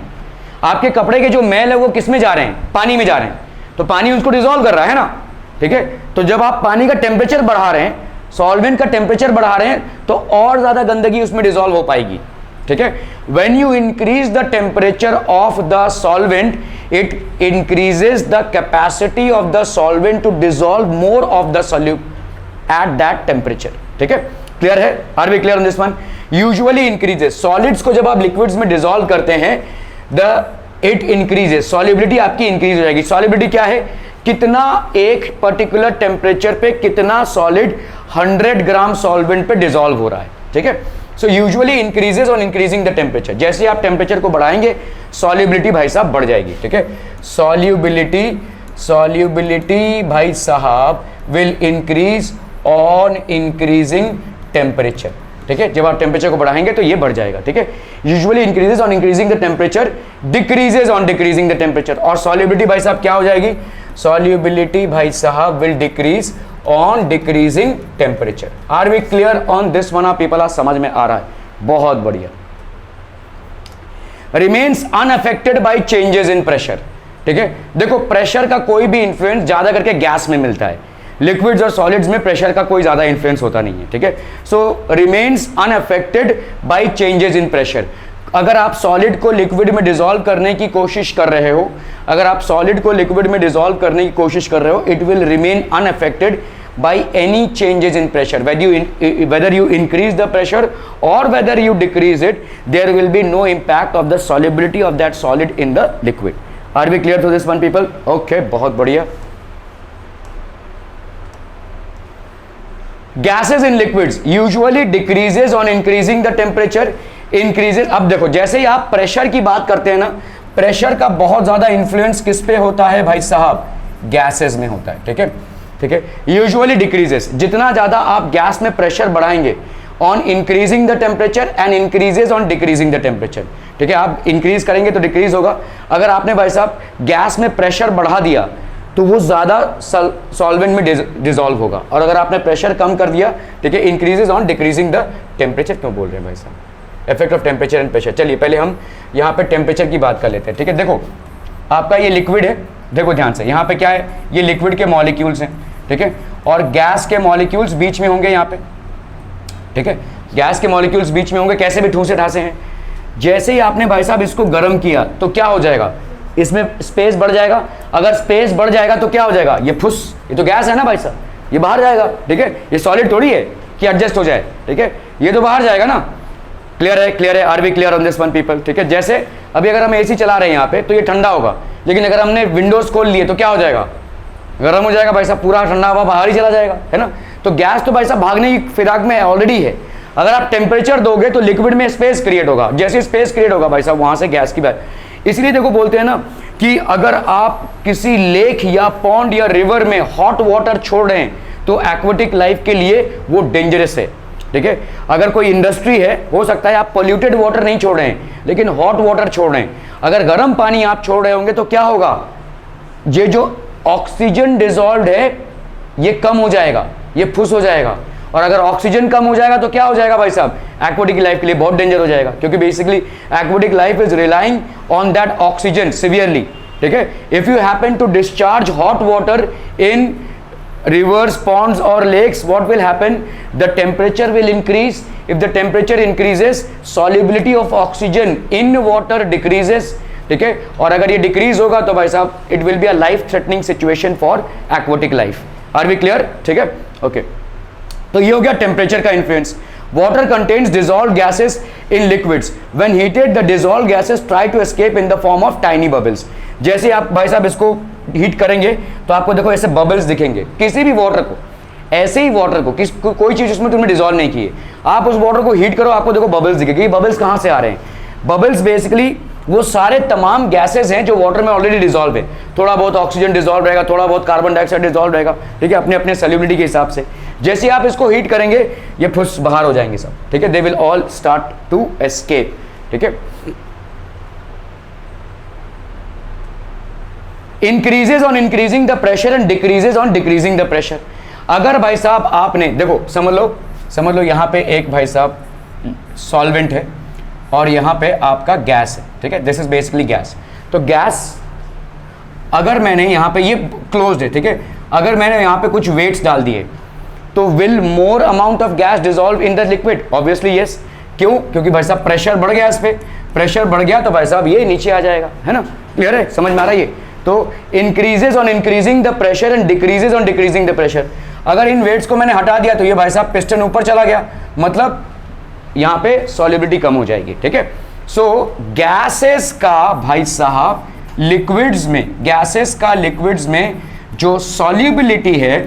आपके कपड़े के जो मैल है वो किस में जा रहे हैं, पानी में जा रहे हैं, तो पानी उसको डिसॉल्व कर रहा है ना, ठीक है। तो जब आप पानी का टेम्परेचर बढ़ा रहे हैं, सॉल्वेंट का टेम्परेचर बढ़ा रहे हैं, तो और ज्यादा गंदगी उसमें डिसॉल्व हो पाएगी, ठीक है। When you increase the temperature of the solvent, it increases the capacity of the solvent to dissolve more of the solute at that temperature, ठीक है। क्लियर है? Are we clear on this one? Usually increases, solids को जब आप liquids में dissolve करते हैं, it increases, solubility आपकी इंक्रीज हो जाएगी। सॉल्युबिलिटी क्या है, कितना एक पर्टिकुलर टेम्परेचर पे कितना सॉलिड 100 ग्राम सॉल्वेंट पे डिसॉल्व हो रहा है, ठीक है। So usually increases on increasing the temperature, जैसे आप टेम्परेचर को बढ़ाएंगे सॉल्युबिलिटी भाई साहब बढ़ जाएगी, ठीक है। सॉल्युबिलिटी भाई साहब will increase on increasing temperature, ठीक है। जब आप टेम्परेचर को बढ़ाएंगे तो ये बढ़ जाएगा, ठीक है। Usually increases on increasing the temperature, decreases on decreasing the temperature, और सॉल्युबिलिटी भाई साहब क्या हो जाएगी, सॉल्युबिलिटी भाई साहब will decrease on decreasing temperature. Are we clear on this one? आप पीपल आज समझ में आ रहा है, बहुत बढ़िया। Remains unaffected by changes in pressure, ठीक है। देखो प्रेशर का कोई भी इंफ्लुएंस ज्यादा करके गैस में मिलता है, लिक्विड्स और सॉलिड्स में प्रेशर का कोई ज्यादा इंफ्लुएंस होता नहीं है, ठीक है। So remains unaffected by changes in pressure. अगर आप सॉलिड को लिक्विड में डिसॉल्व करने की कोशिश कर रहे हो, अगर आप सॉलिड को लिक्विड में डिसॉल्व करने की कोशिश कर रहे हो, it will remain unaffected by any changes in pressure, whether you increase the pressure or whether you decrease it, there will be no impact of the solubility of that solid in the liquid. Are we clear to this one people? Okay, बहुत बढ़िया। Gases in liquids usually decreases on increasing the temperature, increases। अब देखो जैसे ही आप pressure की बात करते हैं ना, प्रेशर का बहुत ज्यादा इंफ्लुएंस किस पे होता है भाई साहब, गैसेस में होता है, ठीक है, ठीक है। यूजुअली डिक्रीजेस, जितना ज्यादा आप गैस में प्रेशर बढ़ाएंगे on increasing the temperature and increases on decreasing the temperature, ठीक है। आप इंक्रीज करेंगे तो डिक्रीज होगा। अगर आपने भाई साहब गैस में प्रेशर बढ़ा दिया तो वो ज्यादा सॉल्वेंट में डिसॉल्व होगा, और अगर आपने प्रेशर कम कर दिया, ठीक है, increases on decreasing the temperature. क्यों बोल रहे हैं भाई साहब, effect of temperature and pressure. चलिए पहले हम यहाँ पे टेम्परेचर की बात कर लेते हैं, ठीक है। देखो आपका ये लिक्विड है, देखो ध्यान से, यहाँ पे क्या है, ये लिक्विड के मॉलिक्यूल्स हैं, ठीक है, और गैस के मॉलिक्यूल्स बीच में होंगे यहाँ पे, ठीक है। गैस के मॉलिक्यूल्स बीच में होंगे, कैसे भी ठूसे ठासे हैं। जैसे ही आपने भाई साहब इसको गर्म किया तो क्या हो जाएगा, इसमें स्पेस बढ़ जाएगा। अगर स्पेस बढ़ जाएगा तो क्या हो जाएगा, ये फुस, ये तो गैस है ना भाई साहब, ये बाहर जाएगा, ठीक है। ये सॉलिड थोड़ी है कि एडजस्ट हो जाए, ठीक है, ये तो बाहर जाएगा ना। क्लियर है, क्लियर है, are we clear on this one people, ठीक है। जैसे अभी अगर हम एसी चला रहे हैं यहाँ पे तो ये ठंडा होगा, लेकिन अगर हमने विंडोज खोल लिए तो क्या हो जाएगा, गर्म हो जाएगा भाई साहब, पूरा ठंडा हवा बाहर ही चला जाएगा, है ना। तो गैस तो भाई साहब भागने की फिराक में ऑलरेडी है। अगर आप टेम्परेचर दोगे तो लिक्विड में स्पेस क्रिएट होगा, जैसे स्पेस क्रिएट होगा भाई साहब वहां से गैस की बात। इसलिए देखो बोलते हैं ना कि अगर आप किसी लेक या पॉन्ड या रिवर में हॉट वाटर छोड़ रहे हैं तो एक्वेटिक लाइफ के लिए वो डेंजरस है, ठीक है। अगर कोई इंडस्ट्री है, हो सकता है आप पोल्यूटेड वाटर नहीं छोड़ रहे हैं लेकिन हॉट वाटर छोड़ रहे हैं, अगर गर्म पानी आप छोड़ रहे होंगे तो क्या होगा, ये जो ऑक्सीजन डिसॉल्व्ड है ये कम हो जाएगा, ये फुस हो जाएगा, और अगर ऑक्सीजन कम हो जाएगा तो क्या हो जाएगा भाई साहब, एक्वेटिक लाइफ के लिए बहुत डेंजर हो जाएगा, क्योंकि basically aquatic life is relying on that oxygen severely, ठीक है। If you happen to discharge hot water in rivers, ponds or lakes, what will happen, the temperature will increase. If the temperature increases, solubility of oxygen in water decreases, ठीक है। और अगर ये decrease होगा तो भाई साहब it will be a life threatening situation for aquatic life. Are we clear, ठीक है, ओके। तो ये हो गया टेम्परेचर का influence. Water contains dissolved gases in liquids. When heated, the dissolved gases try to escape in the form of tiny bubbles. जैसे आप भाई साहब इसको हीट करेंगे तो आपको देखो ऐसे बबल्स दिखेंगे। किसी भी वाटर को, ऐसे ही वाटर को, कोई चीज उसमें तुमने डिसॉल्व नहीं की है, आप उस वाटर को हीट करो, आपको देखो बबल्स दिखेंगे। ये बबल्स कहाँ से आ रहे हैं, बबल्स बेसिकली वो सारे तमाम गैसेस हैं जो वाटर में ऑलरेडी डिसॉल्व है। थोड़ा बहुत ऑक्सीजन डिसॉल्व रहेगा, थोड़ा बहुत कार्बन डाइऑक्साइड डिसॉल्व रहेगा, ठीक है, अपने अपने सॉल्युबिलिटी के हिसाब से। जैसे आप इसको हीट करेंगे ये फुस बाहर हो जाएंगे सब, ठीक है, they will all start to escape, ठीक है। Increases on increasing the pressure and decreases on decreasing the pressure. अगर भाई साहब आपने देखो समझ लो यहाँ पे एक भाई साहब सॉल्वेंट है और यहाँ पे आपका गैस है, ठीक है, दिस इज बेसिकली गैस। तो गैस अगर मैंने यहाँ पे, ये क्लोज्ड है, ठीक है, अगर मैंने यहाँ पे कुछ वेट्स डाल दिए तो will more amount of gas dissolve in the liquid, obviously yes. क्यों, क्योंकि भाई साहब प्रेशर बढ़ गया, इस पे प्रेशर बढ़ गया तो भाई साहब ये नीचे आ जाएगा, है ना, क्लियर है, समझ में आ रहा है ये। तो increases on increasing the pressure and decreases on decreasing the pressure. अगर इन वेट्स को मैंने हटा दिया तो ये भाई साहब पिस्टन ऊपर चला गया, मतलब यहाँ पे सॉल्युबिलिटी कम हो जाएगी, ठीक है। सो गैसेस का भाई साहब लिक्विड्स में, गैसेस का लिक्विड्स में जो सॉल्युबिलिटी है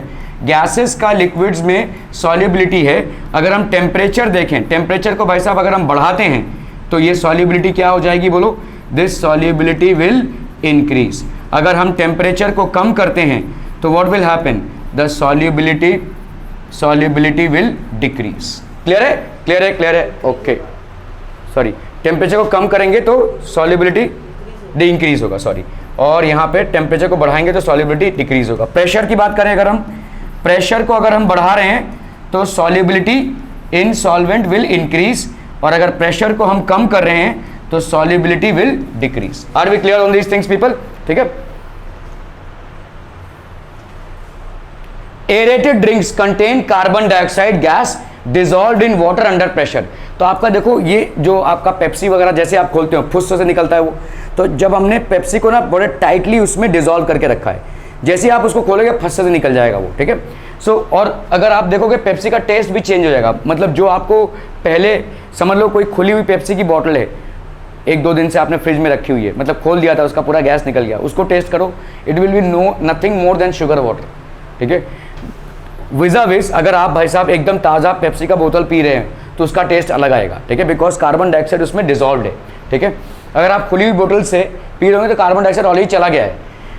गैसेस का लिक्विड्स में सॉल्युबिलिटी है, अगर हम टेम्परेचर देखें, टेम्परेचर को भाई साहब अगर हम बढ़ाते हैं तो ये सॉल्युबिलिटी क्या हो जाएगी, बोलो, दिस सॉल्युबिलिटी विल इंक्रीज। अगर हम टेम्परेचर को कम करते हैं तो what will happen, the solubility will decrease. Clear है, क्लियर है, क्लियर है, ओके। सॉरी, टेम्परेचर को कम करेंगे तो सॉल्युबिलिटी इंक्रीज होगा, सॉरी, और यहाँ पे टेम्परेचर को बढ़ाएंगे तो सॉल्युबिलिटी डिक्रीज होगा। प्रेशर की बात करें, अगर हम प्रेशर को अगर हम बढ़ा रहे हैं तो solubility in solvent will increase, और अगर प्रेशर को हम कम कर रहे हैं तो solubility will decrease. Are we clear on these things people? ठीक है। Aerated drinks contain carbon dioxide gas dissolved in water under pressure. तो आपका देखो, ये जो आपका पेप्सी वगैरह जैसे आप खोलते हो फुस्सों से निकलता है वो, तो जब हमने पेप्सी को ना बड़े टाइटली उसमें डिजॉल्व करके रखा है, जैसे ही आप उसको खोलोगे फुस्से से निकल जाएगा वो, ठीक है। सो और अगर आप देखोगे पेप्सी का टेस्ट भी चेंज हो जाएगा। मतलब जो आपको पहले, समझ लो कोई खुली हुई पेप्सी की बॉटल है, 1-2 दिन से आपने फ्रिज में रखी हुई है, मतलब खोल दिया था, उसका पूरा गैस निकल गया, उसको टेस्ट करो, it will be nothing more than sugar water, ठीक है। विजा विज अगर आप भाई साहब एकदम ताज़ा पेप्सी का बोतल पी रहे हैं तो उसका टेस्ट अलग आएगा, ठीक है, बिकॉज कार्बन डाइऑक्साइड उसमें डिजॉल्व है, ठीक है। अगर आप खुली हुई बोतल से पी रहे होंगे तो कार्बन डाइऑक्साइड ऑलरेडी चला गया है,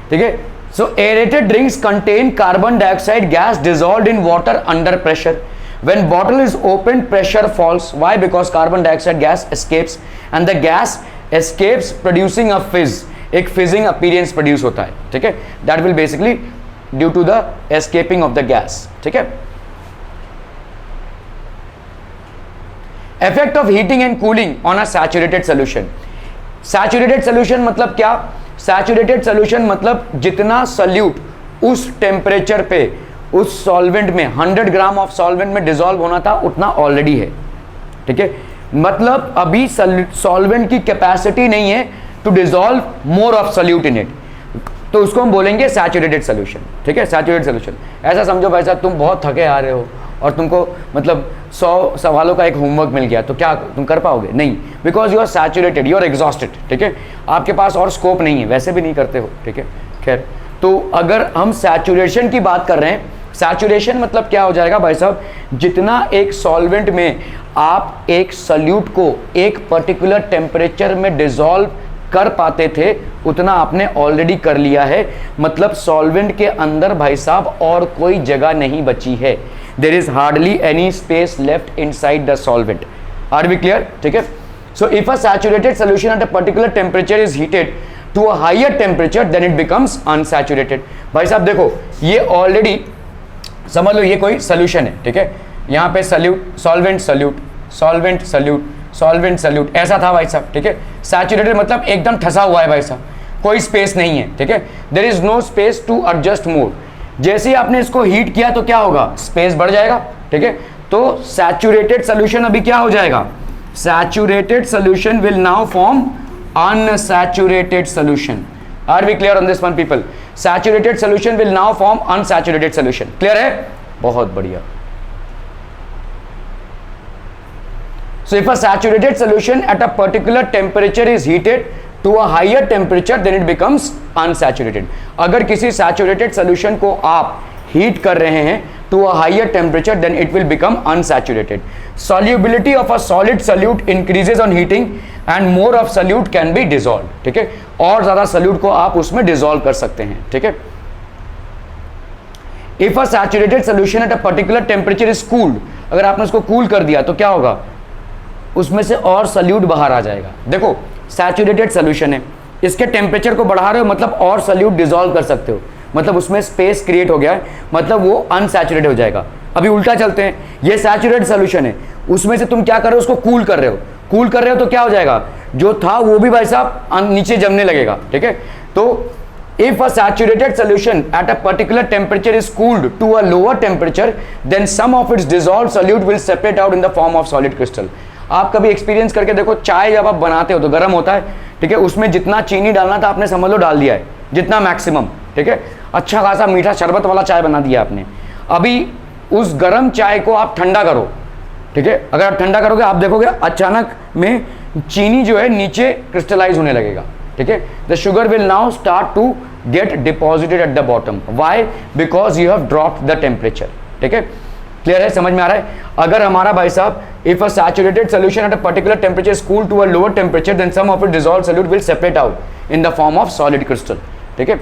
ठीक है। So aerated drinks contain carbon dioxide gas dissolved in water under pressure. When bottle is opened, pressure falls. Why? Because carbon dioxide gas escapes, and the gas escapes producing a fizz. एक fizzing appearance produce होता है, ठीक है। That will basically due to the escaping of the gas, ठीक है। Effect of heating and cooling on a saturated solution. Saturated solution मतलब क्या? Saturated solution मतलब जितना solute उस टेम्परेचर पे उस सॉल्वेंट में 100 ग्राम ऑफ सॉल्वेंट में डिसॉल्व होना था उतना ऑलरेडी है, ठीक है। मतलब अभी सॉल्वेंट की कैपेसिटी नहीं है to dissolve more of solute in it, तो उसको हम बोलेंगे सैचुरेटेड सॉल्यूशन, ठीक है। सैचुरेटेड सॉल्यूशन ऐसा समझो भाई साहब, तुम बहुत थके आ रहे हो और तुमको मतलब 100 सवालों का एक होमवर्क मिल गया, तो क्या तुम कर पाओगे? नहीं, because you are saturated, you are exhausted, ठीक है। आपके पास और स्कोप नहीं है, वैसे भी नहीं करते हो, ठीक है। खैर, तो अगर हम सैचुरेशन की बात कर रहे हैं, सैचुरेशन मतलब क्या हो जाएगा भाई साहब, जितना एक सॉल्वेंट में आप एक सॉल्यूट को एक पर्टिकुलर टेम्परेचर में डिसॉल्व कर पाते थे उतना आपने ऑलरेडी कर लिया है। मतलब सॉल्वेंट के अंदर भाई साहब और कोई जगह नहीं बची है, there is hardly any space left inside the solvent. Are we clear? ठीक है। So if a saturated solution at a particular temperature is heated to a higher temperature then it becomes unsaturated. भाई साहब देखो, ये already समझ लो ये कोई solution है, ठीक है। यहाँ पे solute, solvent solute, solvent solute, solvent solute, ऐसा था भाई साहब, ठीक है। सैचुरेटेड मतलब एकदम ठसा हुआ है भाई साहब, कोई स्पेस नहीं है, ठीक है। There is no space to adjust more. जैसे ही आपने इसको हीट किया तो क्या होगा, स्पेस बढ़ जाएगा, ठीक है। तो सैचुरेटेड सोल्यूशन अभी क्या हो जाएगा, saturated solution will now form unsaturated solution. Are we clear on this one people? Saturated solution will now form unsaturated solution. Clear है? बहुत बढ़िया। So if a saturated solution at a particular temperature is heated to a higher temperature then it becomes unsaturated. अगर किसी saturated solution को आप heat कर रहे हैं to a higher temperature then it will become unsaturated. Solubility of a solid solute increases on heating and more of solute can be dissolved. ठीक है, और ज़्यादा solute को आप उसमें dissolve कर सकते हैं, ठीक है। If a saturated solution at a particular temperature is cooled, अगर आपने उसको cool कर दिया तो क्या होगा, उसमें से और solute बाहर आ जाएगा। देखो saturated solution है, इसके टेम्परेचर को बढ़ा रहे हो मतलब और solute dissolve कर सकते हो, मतलब उसमें स्पेस क्रिएट हो गया है, मतलब वो अनसैचुरेटेड हो जाएगा। अभी उल्टा चलते हैं, ये सैचुरेटेड सॉल्यूशन है, उसमें से तुम क्या कर रहे हो, उसको कूल कर रहे हो, कूल कर रहे हो तो क्या हो जाएगा, जो था वो भी भाई साहब नीचे जमने लगेगा, ठीक है। तो if a saturated solution at a particular temperature is cooled to a lower temperature then some of its dissolved solute will separate out in the form of solid crystal. आप कभी एक्सपीरियंस करके देखो, चाय जब आप बनाते हो तो गर्म होता है, ठीक है, उसमें जितना चीनी डालना था आपने समझ लो डाल दिया है, जितना मैक्सिमम, ठीक है, अच्छा खासा मीठा शरबत वाला चाय बना दिया आपने। अभी उस गर्म चाय को आप ठंडा करो, ठीक है, अगर आप ठंडा करोगे आप देखोगे अचानक में चीनी जो है नीचे क्रिस्टलाइज होने लगेगा, ठीक है। The sugar will now start to get deposited at the bottom. Why? Because you have dropped the temperature. ठीक है, क्लियर है, समझ में आ रहा है. अगर हमारा भाई साहब if a saturated solution at a particular temperature is cooled to a lower temperature then some of it dissolved solute will separate out in the form of solid crystal. ठीक है,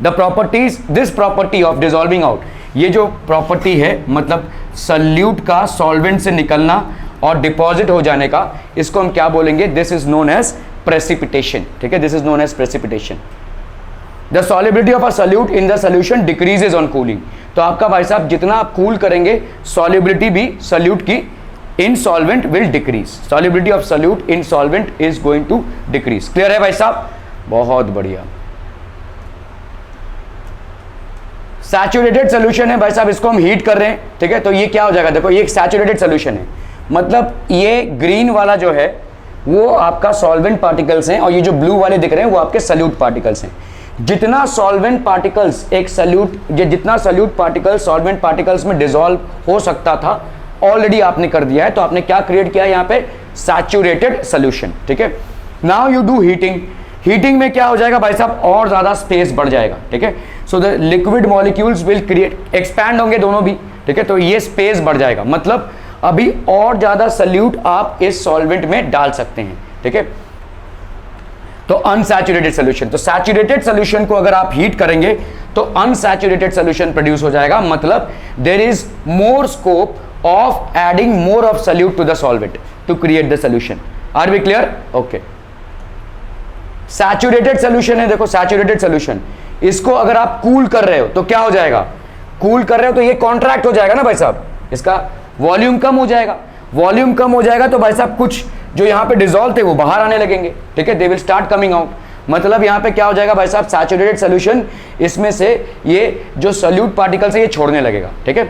the properties, this property of dissolving out, ये जो property है मतलब salute का solvent से निकलना और डिपॉजिट हो जाने का, इसको हम क्या बोलेंगे? This is known as precipitation. ठीक है, this is known as precipitation. The solubility of a solute in the solution decreases on cooling. तो आपका भाई साहब जितना आप कूल करेंगे सॉलिबिलिटी भी सॉल्यूट की in solvent will decrease. Solubility of solute in solvent is going to decrease. Clear है भाई साहब? बहुत बढ़िया. सैचुरेटेड सोल्यूशन है भाई साहब, इसको हम हीट कर रहे हैं. ठीक है, तो ये क्या हो जाएगा? देखो ये एक सैचुरेटेड सोल्यूशन है, मतलब ये ग्रीन वाला जो है वो आपका सॉल्वेंट पार्टिकल्स हैं और ये जो ब्लू वाले दिख रहे हैं वो आपके सल्यूट पार्टिकल्स हैं. जितना सॉल्वेंट पार्टिकल्स एक सल्यूट, जितना सल्यूट पार्टिकल्स सॉल्वेंट पार्टिकल्स में डिसॉल्व हो सकता था ऑलरेडी आपने कर दिया है. तो आपने क्या क्रिएट किया यहाँ पे? Saturated solution. ठीक है, now you do heating. Heating में क्या हो जाएगा भाई साहब? और ज्यादा स्पेस बढ़ जाएगा. ठीक है, so the liquid molecules will create, expand होंगे दोनों भी. ठीक है, तो ये स्पेस बढ़ जाएगा, मतलब अभी और ज्यादा सल्यूट आप इस सॉल्वेंट में डाल सकते हैं. ठीक है, तो अनसैचुरेटेड सोल्यूशन, तो सैचुरेटेड सोल्यूशन को अगर आप हीट करेंगे तो अनसैचुरेटेड सोल्यूशन प्रोड्यूस हो जाएगा, मतलब there is more scope of adding more of solute to the solvent to create the solution. Are we clear? Okay. Saturated solution है, देखो सैचुरेटेड सोल्यूशन, इसको अगर आप कूल कर रहे हो तो क्या हो जाएगा? कूल कर रहे हो तो ये कॉन्ट्रैक्ट हो जाएगा ना भाई साहब, इसका वॉल्यूम कम हो जाएगा. वॉल्यूम कम हो जाएगा तो भाई साहब कुछ जो यहाँ पे डिसॉल्व थे वो बाहर आने लगेंगे. ठीक है, they will start coming out. मतलब यहाँ पे क्या हो जाएगा भाई साहब? सैचुरेटेड सोल्यूशन इसमें से ये जो सल्यूट पार्टिकल्स है ये छोड़ने लगेगा. ठीक है,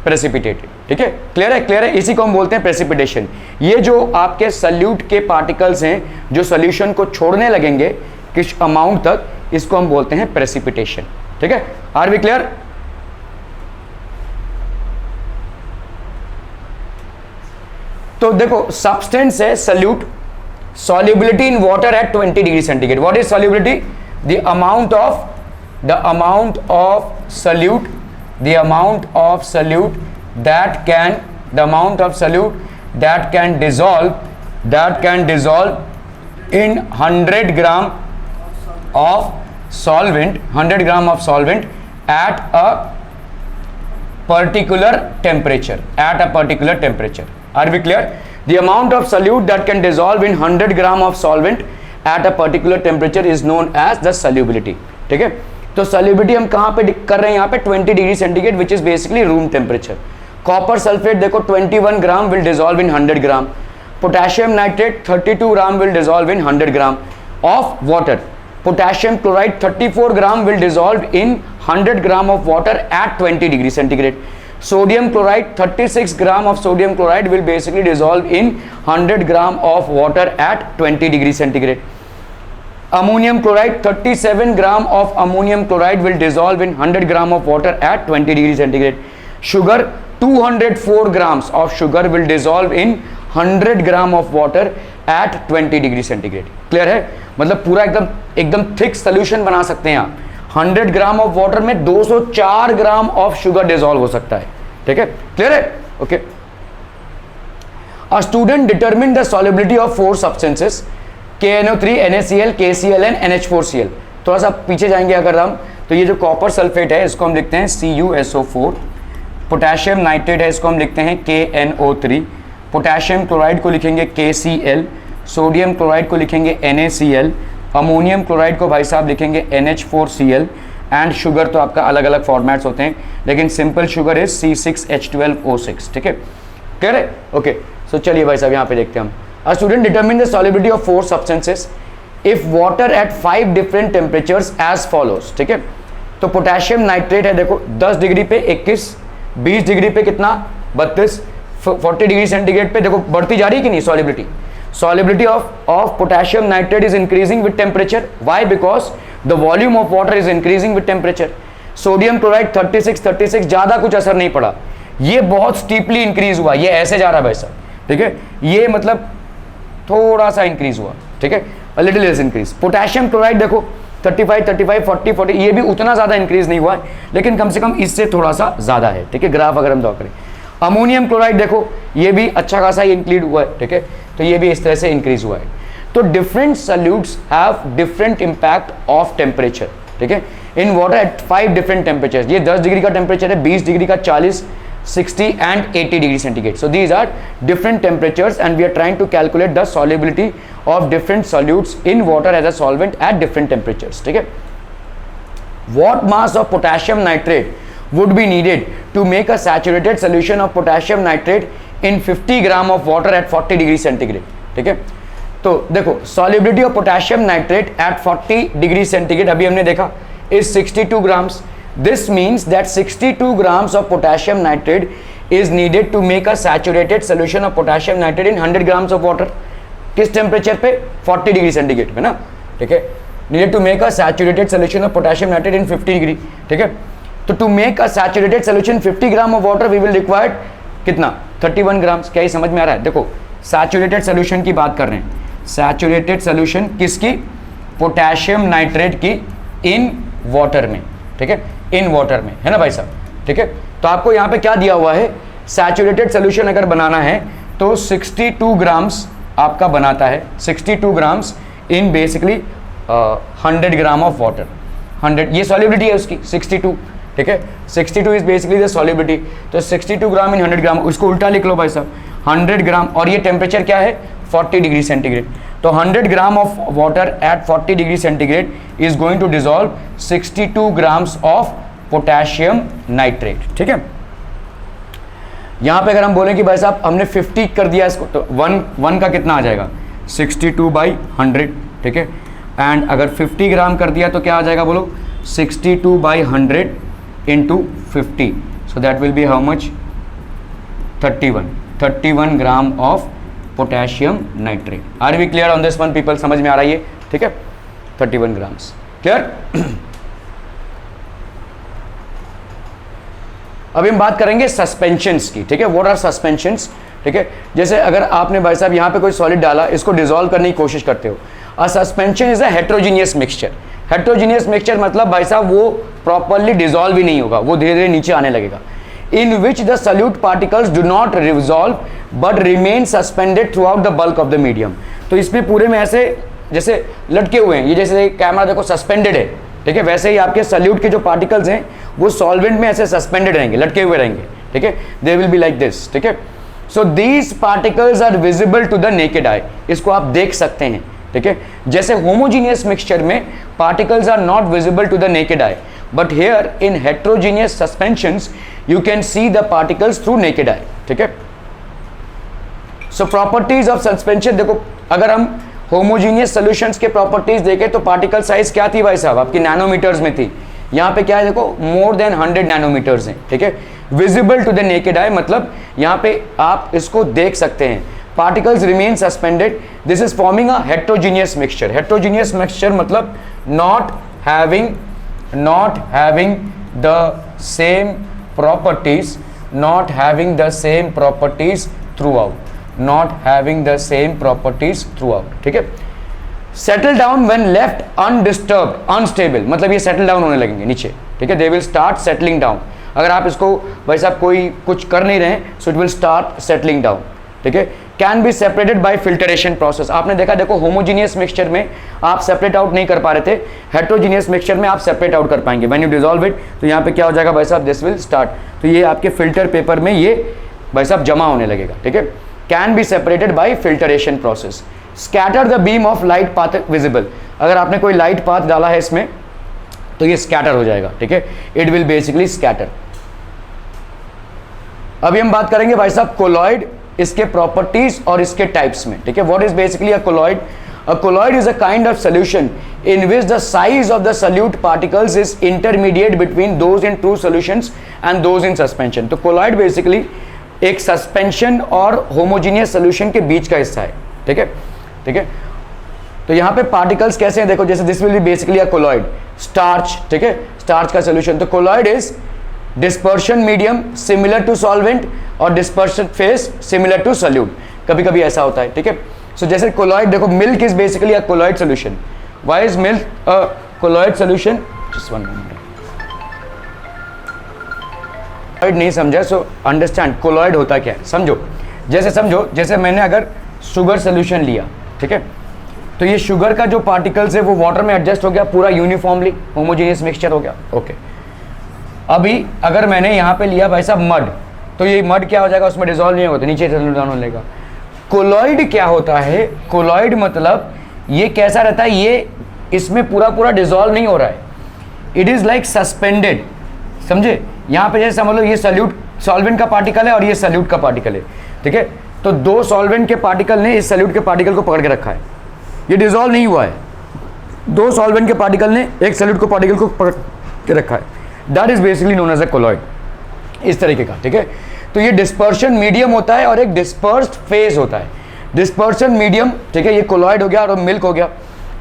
प्रेसिपिटेटेड. ठीक है, क्लियर है? क्लियर है, इसी को हम बोलते हैं प्रेसिपिटेशन. ये जो आपके सल्यूट के पार्टिकल्स हैं जो सोल्यूशन को छोड़ने लगेंगे किस अमाउंट तक, इसको हम बोलते हैं प्रेसिपिटेशन. ठीक है, आर वी क्लियर? तो देखो सब्सटेंस है salute, solubility in water at 20 degree centigrade. What is solubility? The amount of solute, the amount of solute that can dissolve in 100 gram of solvent, at a particular temperature. Are we clear? The amount of solute that can dissolve in 100 gram of solvent at a particular temperature is known as the solubility. ठीक है, तो solubility हम कहाँ पे कर रहे हैं? यहाँ पे 20 degree centigrade which is basically room temperature. Copper sulphate देखो 21 ग्राम will dissolve in 100 gram. Potassium nitrate 32 gram will dissolve in 100 gram of water. Potassium chloride 34 gram will dissolve in 100 gram of water at 20 degree centigrade. Sodium chloride 36 gram of sodium chloride will basically dissolve in 100 gram of water at 20 degree centigrade. Ammonium chloride 37 gram of ammonium chloride will dissolve in 100 gram of water at 20 degree centigrade. Sugar 204 grams of sugar will dissolve in 100 gram of water at 20 degree centigrade. Clear है? मतलब पूरा एकदम thick solution बना सकते हैं आप. 100 gram of water में 204 gram of sugar dissolve हो सकता है. ठीक है, क्लियर है? Okay. A student determine the solubility of 4 substances KNO3, NaCl, KCl and NH4Cl. थोड़ा सा पीछे जाएंगे अगर हम, तो ये जो कॉपर सल्फेट है इसको हम लिखते हैं CuSO4. पोटेशियम नाइट्रेट है इसको हम लिखते हैं KNO3. पोटेशियम क्लोराइड को लिखेंगे KCl. सोडियम क्लोराइड को लिखेंगे NaCl. अमोनियम क्लोराइड को भाई साहब लिखेंगे NH4Cl. एंड शुगर तो आपका अलग अलग फॉर्मेट्स होते हैं, लेकिन सिंपल शुगर इज C6H12O6. ठीक है, क्लियर है? ओके, सो चलिए भाई साहब यहाँ पे देखते हैं हम. A student determine the solubility of 4 substances if water at 5 different temperatures as follows. ठीक है, तो पोटेशियम नाइट्रेट है देखो 10 डिग्री पे 21, 20 डिग्री पे कितना 32, 40 डिग्री सेंटीग्रेड पे देखो बढ़ती जा रही है कि नहीं solubility. Solubility of potassium nitrate is increasing with temperature. Why? Because the volume of water is increasing with temperature. Sodium chloride 36 ज़्यादा कुछ असर नहीं पड़ा, ये बहुत स्टीपली इंक्रीज हुआ, ये ऐसे जा रहा है भाई साहब. ठीक है, ये मतलब थोड़ा सा इंक्रीज हुआ, ठीक है, little less increase. Potassium chloride देखो 35, 35, 40, 40, ये भी उतना ज़्यादा इंक्रीज नहीं हुआ है, लेकिन कम से कम इससे थोड़ा सा ज़्यादा है, ठीक है, ग्राफ अगर हम ड्रॉ करें। अमोनियम क्लोराइड देखो ये भी अच्छा खासा इंक्रीज हुआ है, ठीक है, तो ये भी इस तरह से इंक्रीज हुआ है। तो different solutes have different impact of temperature, ठीक है, in water at 5 different temperature. ये 10 डिग्री का टेम्परेचर है, 20 डिग्री का, 40, 60 and 80 degree centigrade. So these are different temperatures and we are trying to calculate the solubility of different solutes in water as a solvent at different temperatures. ठीक है? What mass of potassium nitrate would be needed to make a saturated solution of potassium nitrate in 50 gram of water at 40 degree centigrade? ठीक है? तो देखो solubility of potassium nitrate at 40 degree centigrade अभी हमने देखा is 62 grams. This means that 62 grams of potassium nitrate is needed to make a saturated solution of potassium nitrate in 100 grams of water. किस temperature पे? 40 degree centigrade पे ना, ठीक है। Needed to make a saturated solution of potassium nitrate in 50 degree, ठीक है। तो to make a saturated solution 50 gram of water we will require कितना? 31 ग्राम्स। क्या ये समझ में आ रहा है? देखो सैचुरेटेड सोल्यूशन की बात कर रहे हैं, सैचुरेटेड सोल्यूशन किसकी? पोटेशियम नाइट्रेट की इन वाटर में, ठीक है, इन वाटर में, है ना भाई साहब, ठीक है। तो आपको यहाँ पे क्या दिया हुआ है? सैचुरेटेड सोल्यूशन अगर बनाना है तो 62 ग्राम्स आपका बनाता है, 62 grams in basically 100 gram of water. 100 ये सॉल्युबिलिटी है उसकी 62, ठीक है, 62 इज बेसिकली द सॉल्युबिलिटी। तो 62 ग्राम इन 100 ग्राम, उसको उल्टा लिख लो भाई साहब, 100 ग्राम, और ये टेम्परेचर क्या है? 40 डिग्री सेंटीग्रेड। तो 100 gram of water at 40 degree centigrade is going to dissolve 62 grams of potassium nitrate, ठीक है। यहां पे अगर हम बोलें कि भाई साहब हमने 50 कर दिया इसको, तो 1 का कितना आ जाएगा? 62/100, ठीक है। एंड अगर 50 ग्राम कर दिया तो क्या आ जाएगा बोलो? 62/100 into 50, so that will be how much? 31 gram of potassium nitrate. Are we clear on this one people? समझ में आ रहा है ये, ठीक है, 31 ग्राम्स, क्लियर। अभी हम बात करेंगे सस्पेंशंस की, ठीक है, व्हाट आर सस्पेंशंस, ठीक है। जैसे अगर आपने भाई साहब यहाँ पे कोई सॉलिड डाला, इसको डिसॉल्व करने की कोशिश करते हो, अ suspension is a heterogeneous mixture. Heterogeneous mixture मतलब भाई साहब वो प्रॉपरली डिसॉल्व ही नहीं होगा, वो धीरे धीरे नीचे आने लगेगा। In which the solute particles do not resolve but remain suspended throughout the bulk of the medium. तो इसमें पूरे में ऐसे जैसे लटके हुए हैं, ये जैसे कैमरा देखो सस्पेंडेड है, ठीक है, वैसे ही आपके सल्यूट के जो पार्टिकल्स हैं वो सॉल्वेंट में ऐसे सस्पेंडेड रहेंगे, लटके हुए रहेंगे, ठीक है, they will be like this, ठीक है। So these particles are visible to the naked eye, इसको आप देख सकते हैं, ठीक है। जैसे होमोजीनियस मिक्सचर में particles are not visible to the naked eye, but here in heterogeneous suspensions you can see the particles through naked eye, ठीक है। सो प्रॉपर्टीज ऑफ सस्पेंशन देखो, अगर हम होमोजीनियस सॉल्यूशंस के प्रॉपर्टीज देखें तो पार्टिकल साइज क्या थी भाई साहब? आपकी नैनोमीटर्स में थी। यहाँ पे क्या है देखो, मोर देन 100 नैनोमीटर्स हैं, ठीक है। Visible to the naked eye मतलब यहाँ पे आप इसको देख सकते हैं। Particles remain suspended, this is forming a heterogeneous mixture. Heterogeneous mixture मतलब not having the same properties, not having the same properties throughout, not having the same properties throughout, ठीक है। settle down when left undisturbed, unstable मतलब ये settle down होने लगेंगे नीचे, ठीक है, they will start settling down। अगर आप इसको भाई साहब कोई कुछ कर नहीं रहे so it will start settling down, ठीक है। can be separated by filtration process। आपने देखा देखो homogeneous mixture में आप separate out नहीं कर पा रहे थे, heterogeneous mixture में आप separate out कर पाएंगे। when you dissolve it तो यहाँ पे क्या हो जाएगा भाई साहब? this will start, तो ये आपके फिल्टर पेपर में ये भाई साहब जमा होने लगेगा, ठीक है। can be separated by filtration process। scatter the beam of light path visible, अगर आपने कोई लाइट पाथ डाला है इसमें तो ये स्कैटर हो जाएगा, ठीक है, इट विल बेसिकली स्कैटर। अभी हम बात करेंगे भाई साहब कोलॉइड, इसके प्रॉपर्टीज और इसके टाइप्स में, ठीक है। What is basically a colloid? A colloid is a kind of solution in which the size of the solute particles is intermediate between those in true solutions and those in suspension। तो colloid basically एक suspension और homogeneous solution के बीच का हिस्सा है, ठीक है, ठीक है। तो यहाँ पे पार्टिकल्स कैसे हैं देखो, जैसे this will be basically a colloid, starch, ठीक है, स्टार्च का सोल्यूशन। तो colloid is dispersion medium similar to solvent और dispersion phase similar to solute, कभी कभी ऐसा होता है, ठीक है। सो जैसे कोलॉइड देखो, milk is basically a colloid solution. Why is milk a colloid solution? Just one minute. Colloid नहीं समझा, सो अंडरस्टैंड कोलॉइड होता क्या है. समझो जैसे मैंने अगर शुगर सोल्यूशन लिया, ठीक है, तो ये शुगर का जो पार्टिकल्स है वो वाटर में एडजस्ट हो गया, पूरा यूनिफॉर्मली होमोजेनियस मिक्सचर हो गया. ओके, अभी अगर मैंने यहाँ पे लिया भाई साहब मड, तो ये मड क्या हो जाएगा, उसमें डिजोल्व नहीं होता, नीचे डाउन हो जाएगा. कोलॉइड क्या होता है? कोलॉइड मतलब ये कैसा रहता है, ये इसमें पूरा डिजोल्व नहीं हो रहा है, इट इज लाइक सस्पेंडेड. समझे? यहाँ पे जैसे समझ लो ये सॉल्वेंट का पार्टिकल है और ये सल्यूट का पार्टिकल है, ठीक है. तो दो सॉल्वेंट के पार्टिकल ने इस सल्यूट के पार्टिकल को पकड़ के रखा है, ये डिजोल्व नहीं हुआ है. दो सॉल्वेंट के पार्टिकल ने एक सल्यूट को पार्टिकल को पकड़ के रखा है. That is basically known as a colloid, इस तरीके का, ठीक है. तो ये डिस्पर्शन मीडियम होता है और एक डिस्पर्स्ड फेज होता है. डिस्पर्शन मीडियम, ठीक है, ये कोलॉइड हो गया और मिल्क हो गया.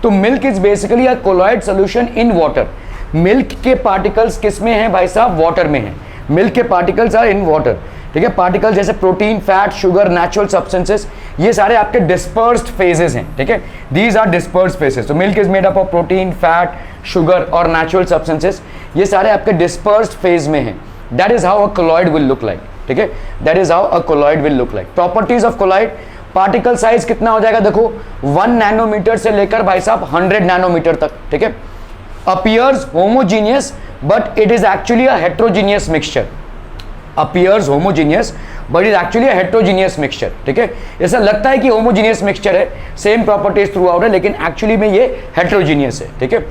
तो milk is basically a colloid solution in water. Milk के पार्टिकल्स किस में हैं भाई साहब? वाटर में हैं. मिल्क के पार्टिकल्स आर इन वाटर, ठीक है. पार्टिकल्स जैसे protein, fat, sugar, natural substances, ये सारे आपके डिस्पर्स्ड फेजेस हैं, ठीक है. These are dispersed phases. तो milk is made up of protein, fat, sugar और नेचुरल सब्सटेंसेस, ये सारे आपके डिस्पर्स्ड फेज में हैं. That is how a colloid will look like, ठीक है. That is how a colloid will look like. Properties of colloid, particle size कितना हो जाएगा देखो, 1 नैनोमीटर से लेकर भाई साहब 100 नैनोमीटर तक, ठीक है. Appears homogeneous but it is actually a heterogeneous mixture. Appears homogeneous but is actually a heterogeneous mixture, ठीक है. ऐसा लगता है कि होमोजीनियस मिक्सचर है, सेम प्रॉपर्टीज थ्रू आउट है, लेकिन एक्चुअली में ये हेट्रोजीनियस है, ठीक है.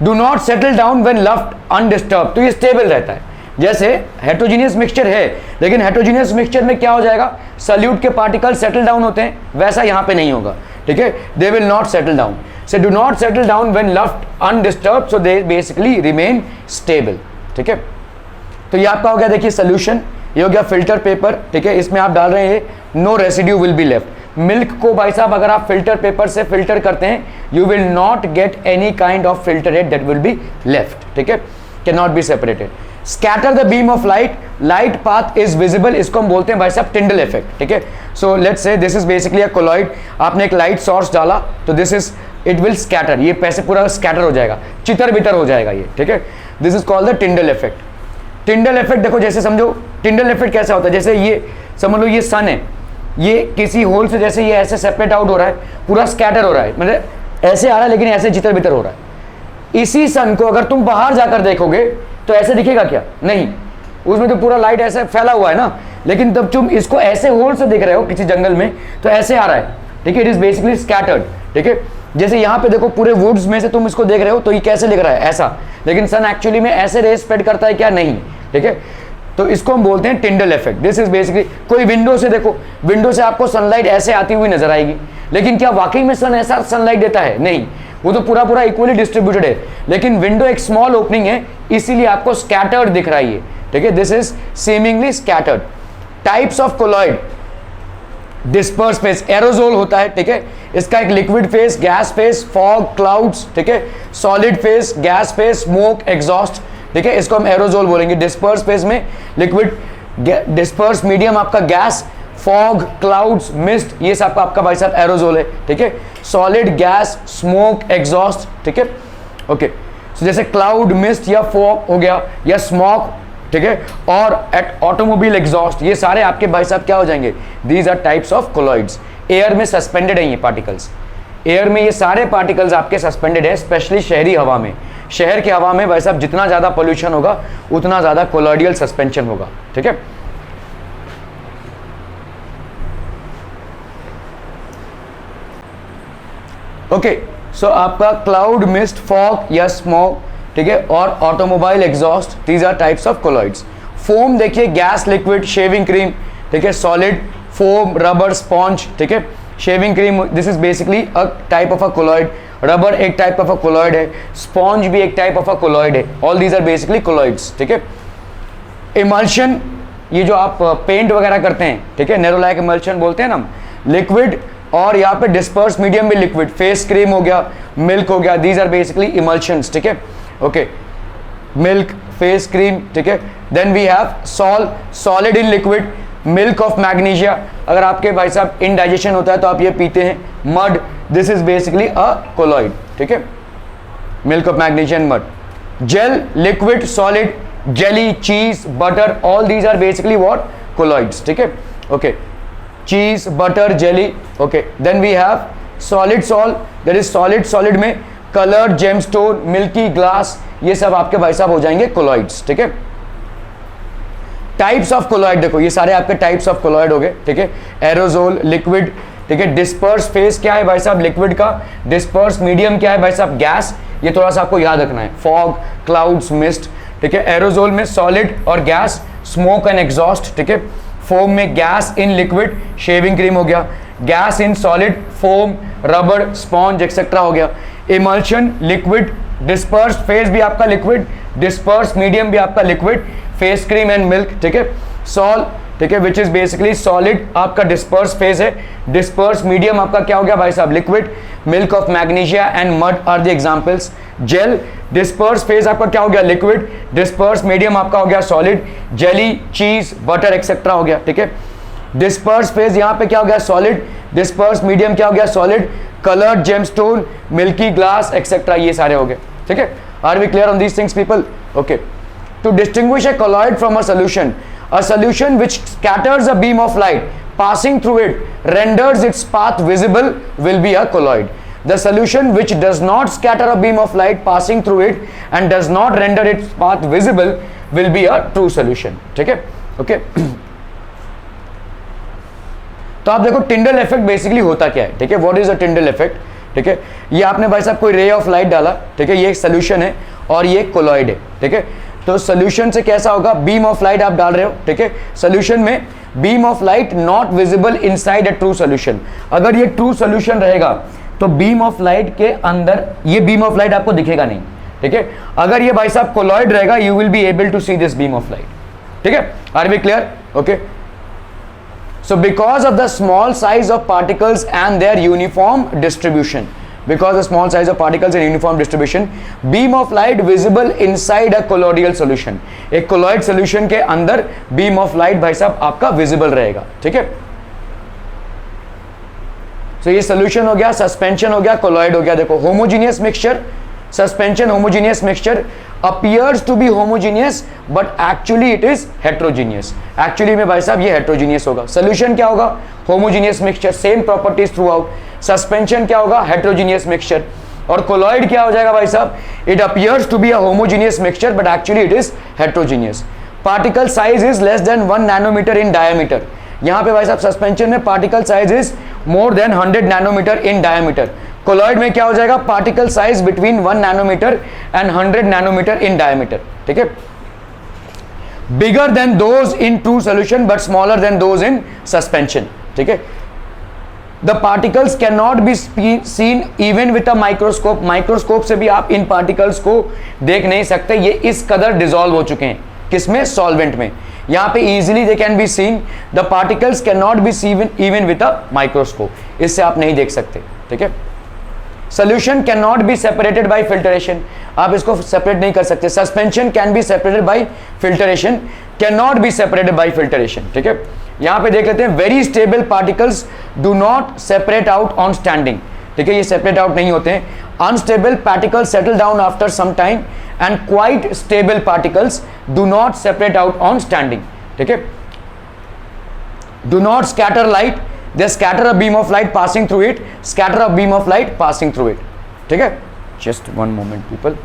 Do not settle down when left undisturb, तो ये स्टेबल रहता है. जैसे हेट्रोजीनियस मिक्सचर है, लेकिन हेट्रोजीनियस मिक्सचर में क्या हो जाएगा, सल्यूट के पार्टिकल सेटल डाउन होते हैं, वैसा यहाँ पे नहीं होगा, ठीक है. They will not settle down. So do not settle down when left undisturbed, so they basically remain stable, ठीक है. तो ये आपका हो गया, देखिए सोल्यूशन, ये हो गया फिल्टर पेपर, ठीक है. इसमें आप डाल रहे हैं no residue will be left. Milk को भाई साहब अगर आप फिल्टर पेपर से फिल्टर करते हैं, you will not get any kind of filtrate that will be left, ठीक है. Can not be separated. Scatter the beam of light, light path is visible, इसको हम बोलते हैं भाई साहब टिंडल इफेक्ट, ठीक है. So let's say this is basically a colloid. आपने एक लाइट सोर्स डाला तो this is, it will scatter, ये पैसे पूरा स्कैटर हो जाएगा, चितर बितर हो जाएगा ये, ठीक है. This is called the Tyndall effect. Tyndall effect देखो, जैसे समझो टिंडल इफेक्ट कैसा होता है, जैसे ये समझ लो ये सन है, ये किसी होल से जैसे ये ऐसे सेपरेट आउट हो रहा है, पूरा स्कैटर हो रहा है, मतलब ऐसे आ रहा है लेकिन ऐसे चितर बितर हो रहा है. इसी सन को अगर तुम बाहर जाकर देखोगे तो ऐसे दिखेगा क्या? नहीं, उसमें तो पूरा लाइट ऐसे फैला हुआ है ना. लेकिन तब तुम इसको ऐसे होल से देख रहे हो किसी जंगल में, तो ऐसे आ रहा है, ठीक है. इट इज बेसिकली स्कैटर्ड, ठीक है. जैसे यहाँ पे देखो पूरे वुड्स में से तुम इसको देख रहे हो, तो ये कैसे दिख रहा है, ऐसा. लेकिन सन एक्चुअली में ऐसे रेस स्प्रेड करता है क्या? नहीं, ठीक है. तो इसको हम बोलते हैं Tyndall effect. This is basically, कोई विंडो से देखो, विंडो से आपको सनलाइट ऐसे आती हुई नजर आएगी, लेकिन क्या वाकई में सन ऐसा सनलाइट देता है? नहीं, वो तो पूरा इक्वली डिस्ट्रीब्यूटेड है, लेकिन विंडो एक स्मॉल ओपनिंग है, इसीलिए आपको स्कैटर्ड दिख रहा है, ठीक है. This is seemingly scattered. Types of colloid, disperse phase, aerosol होता है, ठीक है. इसका एक liquid phase, gas phase, fog, clouds, ठीक है. Solid phase, gas phase, smoke, exhaust, ठीक है. इसको हम एरोजोल बोलेंगे. डिस्पर्स फेज में लिक्विड, डिस्पर्स मीडियम आपका गैस, फॉग, क्लाउड्स, मिस्ट, ये सब आपका भाई साहब एरोजोल है, ठीक है. सॉलिड, गैस, स्मोक, एग्जॉस्ट, ठीक है. ओके, सो जैसे क्लाउड, मिस्ट या फॉग हो गया, या स्मोक, ठीक है, और एट ऑटोमोबाइल एग्जॉस्ट, ये सारे आपके भाई साहब क्या हो जाएंगे? These are types of colloids. Air में सस्पेंडेड है ये पार्टिकल्स, एयर में ये सारे पार्टिकल्स आपके सस्पेंडेड है, स्पेशली शहरी हवा में. शहर की हवा में भाई साहब जितना ज्यादा पोल्यूशन होगा उतना ज्यादा कोलॉइडियल सस्पेंशन होगा, ठीक है. ओके, सो आपका क्लाउड, मिस्ट, फॉग या स्मोक, ठीक है, और automobile exhaust, these are types of colloids. Foam देखिए, गैस, लिक्विड, शेविंग क्रीम, ठीक है. सॉलिड, फोम, रबर, स्पॉन्ज, ठीक है. Shaving cream, this is basically a type of a colloid. Rubber एक टाइप ऑफ अ कोलॉइड है, sponge भी एक type of a colloid है. All these are basically colloids, ठीक है. इमल्शन, ये जो आप पेंट वगैरह करते हैं, ठीक है, नेरोलैक इमल्शन बोलते हैं ना, लिक्विड, और यहाँ पे डिस्पर्स मीडियम में लिक्विड, फेस क्रीम हो गया, मिल्क हो गया, दीज आर बेसिकली इमल्शंस, ठीक है. ओके, मिल्क, फेस क्रीम, ठीक है. Then we have solid in liquid, milk of magnesia, अगर आपके भाई साहब इनडाइजेशन होता है तो आप ये पीते हैं. Mud, this is basically a colloid. ठीक है, milk of magnesia and mud. Gel, liquid, solid, jelly, cheese, butter, all these are basically what? Colloids. ठीक है, okay. Cheese, butter, jelly, okay. Then we have solid salt, that is solid में colored gemstone, milky glass, ये सब आपके भाई साहब हो जाएंगे colloids. ठीक है. टाइप्स ऑफ कोलॉइड देखो, ये सारे आपके टाइप्स ऑफ कोलॉइड हो गए. ठीक है, एरोजोल, लिक्विड. ठीक है, डिस्पर्स फेज क्या है भाई साहब लिक्विड का, डिस्पर्स मीडियम क्या है भाई साहब गैस. ये थोड़ा सा आपको याद रखना है. Fog, clouds, mist. ठीक है, एरोजोल में सॉलिड और गैस, स्मोक एंड एग्जॉस्ट. ठीक है, फोम में gas in liquid, shaving cream हो गया. गैस इन सॉलिड, फोम, रबड़, स्पॉन्ज एक्सेट्रा हो गया. Emulsion, liquid. डिस्पर्स फेज भी आपका लिक्विड, डिस्पर्स मीडियम भी आपका liquid, face cream and milk. ठीक है, सॉल. ठीक है, विच इज बेसिकली सॉलिड आपका डिस्पर्स फेज है. डिस्पर्स मीडियम आपका क्या हो गया भाई साहब liquid. Milk of magnesia and mud are the examples. Gel, disperse phase आपका क्या हो गया लिक्विड, डिस्पर्स मीडियम आपका हो गया सॉलिड. जेली, चीज, बटर एक्सेट्रा हो गया. ठीक है, डिस्पर्स फेज यहाँ पे क्या हो गया सॉलिड, डिस्पर्स मीडियम क्या हो गया solid. Coloured gemstone, milky glass etcetera, ये सारे हो गए. ठीक है, are we clear on these things people? Okay. To distinguish a colloid from a solution which scatters a beam of light passing through it renders its path visible will be a colloid. The solution which does not scatter a beam of light passing through it and does not render its path visible will be a true solution. ठीक है, okay. तो आप देखो Tyndall effect basically होता क्या है. ठीक है, what is a Tyndall effect. ठीक है, ये आपने भाई साहब कोई रे ऑफ लाइट डाला. ठीक है, ये एक सोल्यूशन है और ये कोलॉइड है. ठीक है, तो सोल्यूशन से कैसा होगा, बीम ऑफ लाइट आप डाल रहे हो. ठीक है, सोल्यूशन में beam of light not visible inside a true solution. अगर ये ट्रू सोल्यूशन रहेगा तो बीम ऑफ लाइट के अंदर ये बीम ऑफ लाइट आपको दिखेगा नहीं. ठीक है, अगर ये भाई साहब कोलॉइड रहेगा you will be able to see this beam of light. ठीक है, are we clear? Okay. So because of the small size of particles and their uniform distribution, because the small size of particles and uniform distribution, beam of light visible inside a colloidal solution. एक colloid solution के अंदर beam of light भाई साहब आपका visible रहेगा. ठीक है, so ये solution हो गया, suspension हो गया, colloid हो गया. देखो homogeneous mixture, suspension homogeneous mixture appears to be homogeneous but actually it is heterogeneous. Actually में भाई साहब ये heterogeneous होगा. solution क्या होगा, homogeneous mixture, same properties throughout. suspension क्या होगा, heterogeneous mixture. और colloid क्या हो जाएगा भाई साहब, it appears to be a homogeneous mixture but actually it is heterogeneous. particle size is less than 1 nanometer in diameter. यहाँ पे भाई साहब सस्पेंशन में particle size is more than 100 nanometer in diameter. Colloid में क्या हो जाएगा, particle size between 1 nanometer and 100 nanometer in diameter. ठीक है, bigger than those in true solution but smaller than those in suspension. ठीक है, the particles can not be seen even with a microscope. Microscope से भी आप इन particles को देख नहीं सकते, ये इस कदर डिसॉल्व हो चुके हैं. किसमें, सॉल्वेंट में. यहाँ पे easily they can be seen, the particles can not be seen even with a microscope. इससे आप नहीं देख सकते. ठीक है, solution can not be separated by filtration. आप इसको सेपरेट नहीं कर सकते. Suspension can be separated by filtration, can not be separated by filtration. ठीक है, यहां पे देख लेते हैं. Very stable particles do not separate out on standing. ठीक है, ये सेपरेट आउट नहीं होते हैं. Unstable particles settle down after some time and quite stable particles do not separate out on standing. ठीक है, do not scatter light, they scatter a beam of light passing through it, scatter a beam of light passing through it. ठीक है, just one moment people.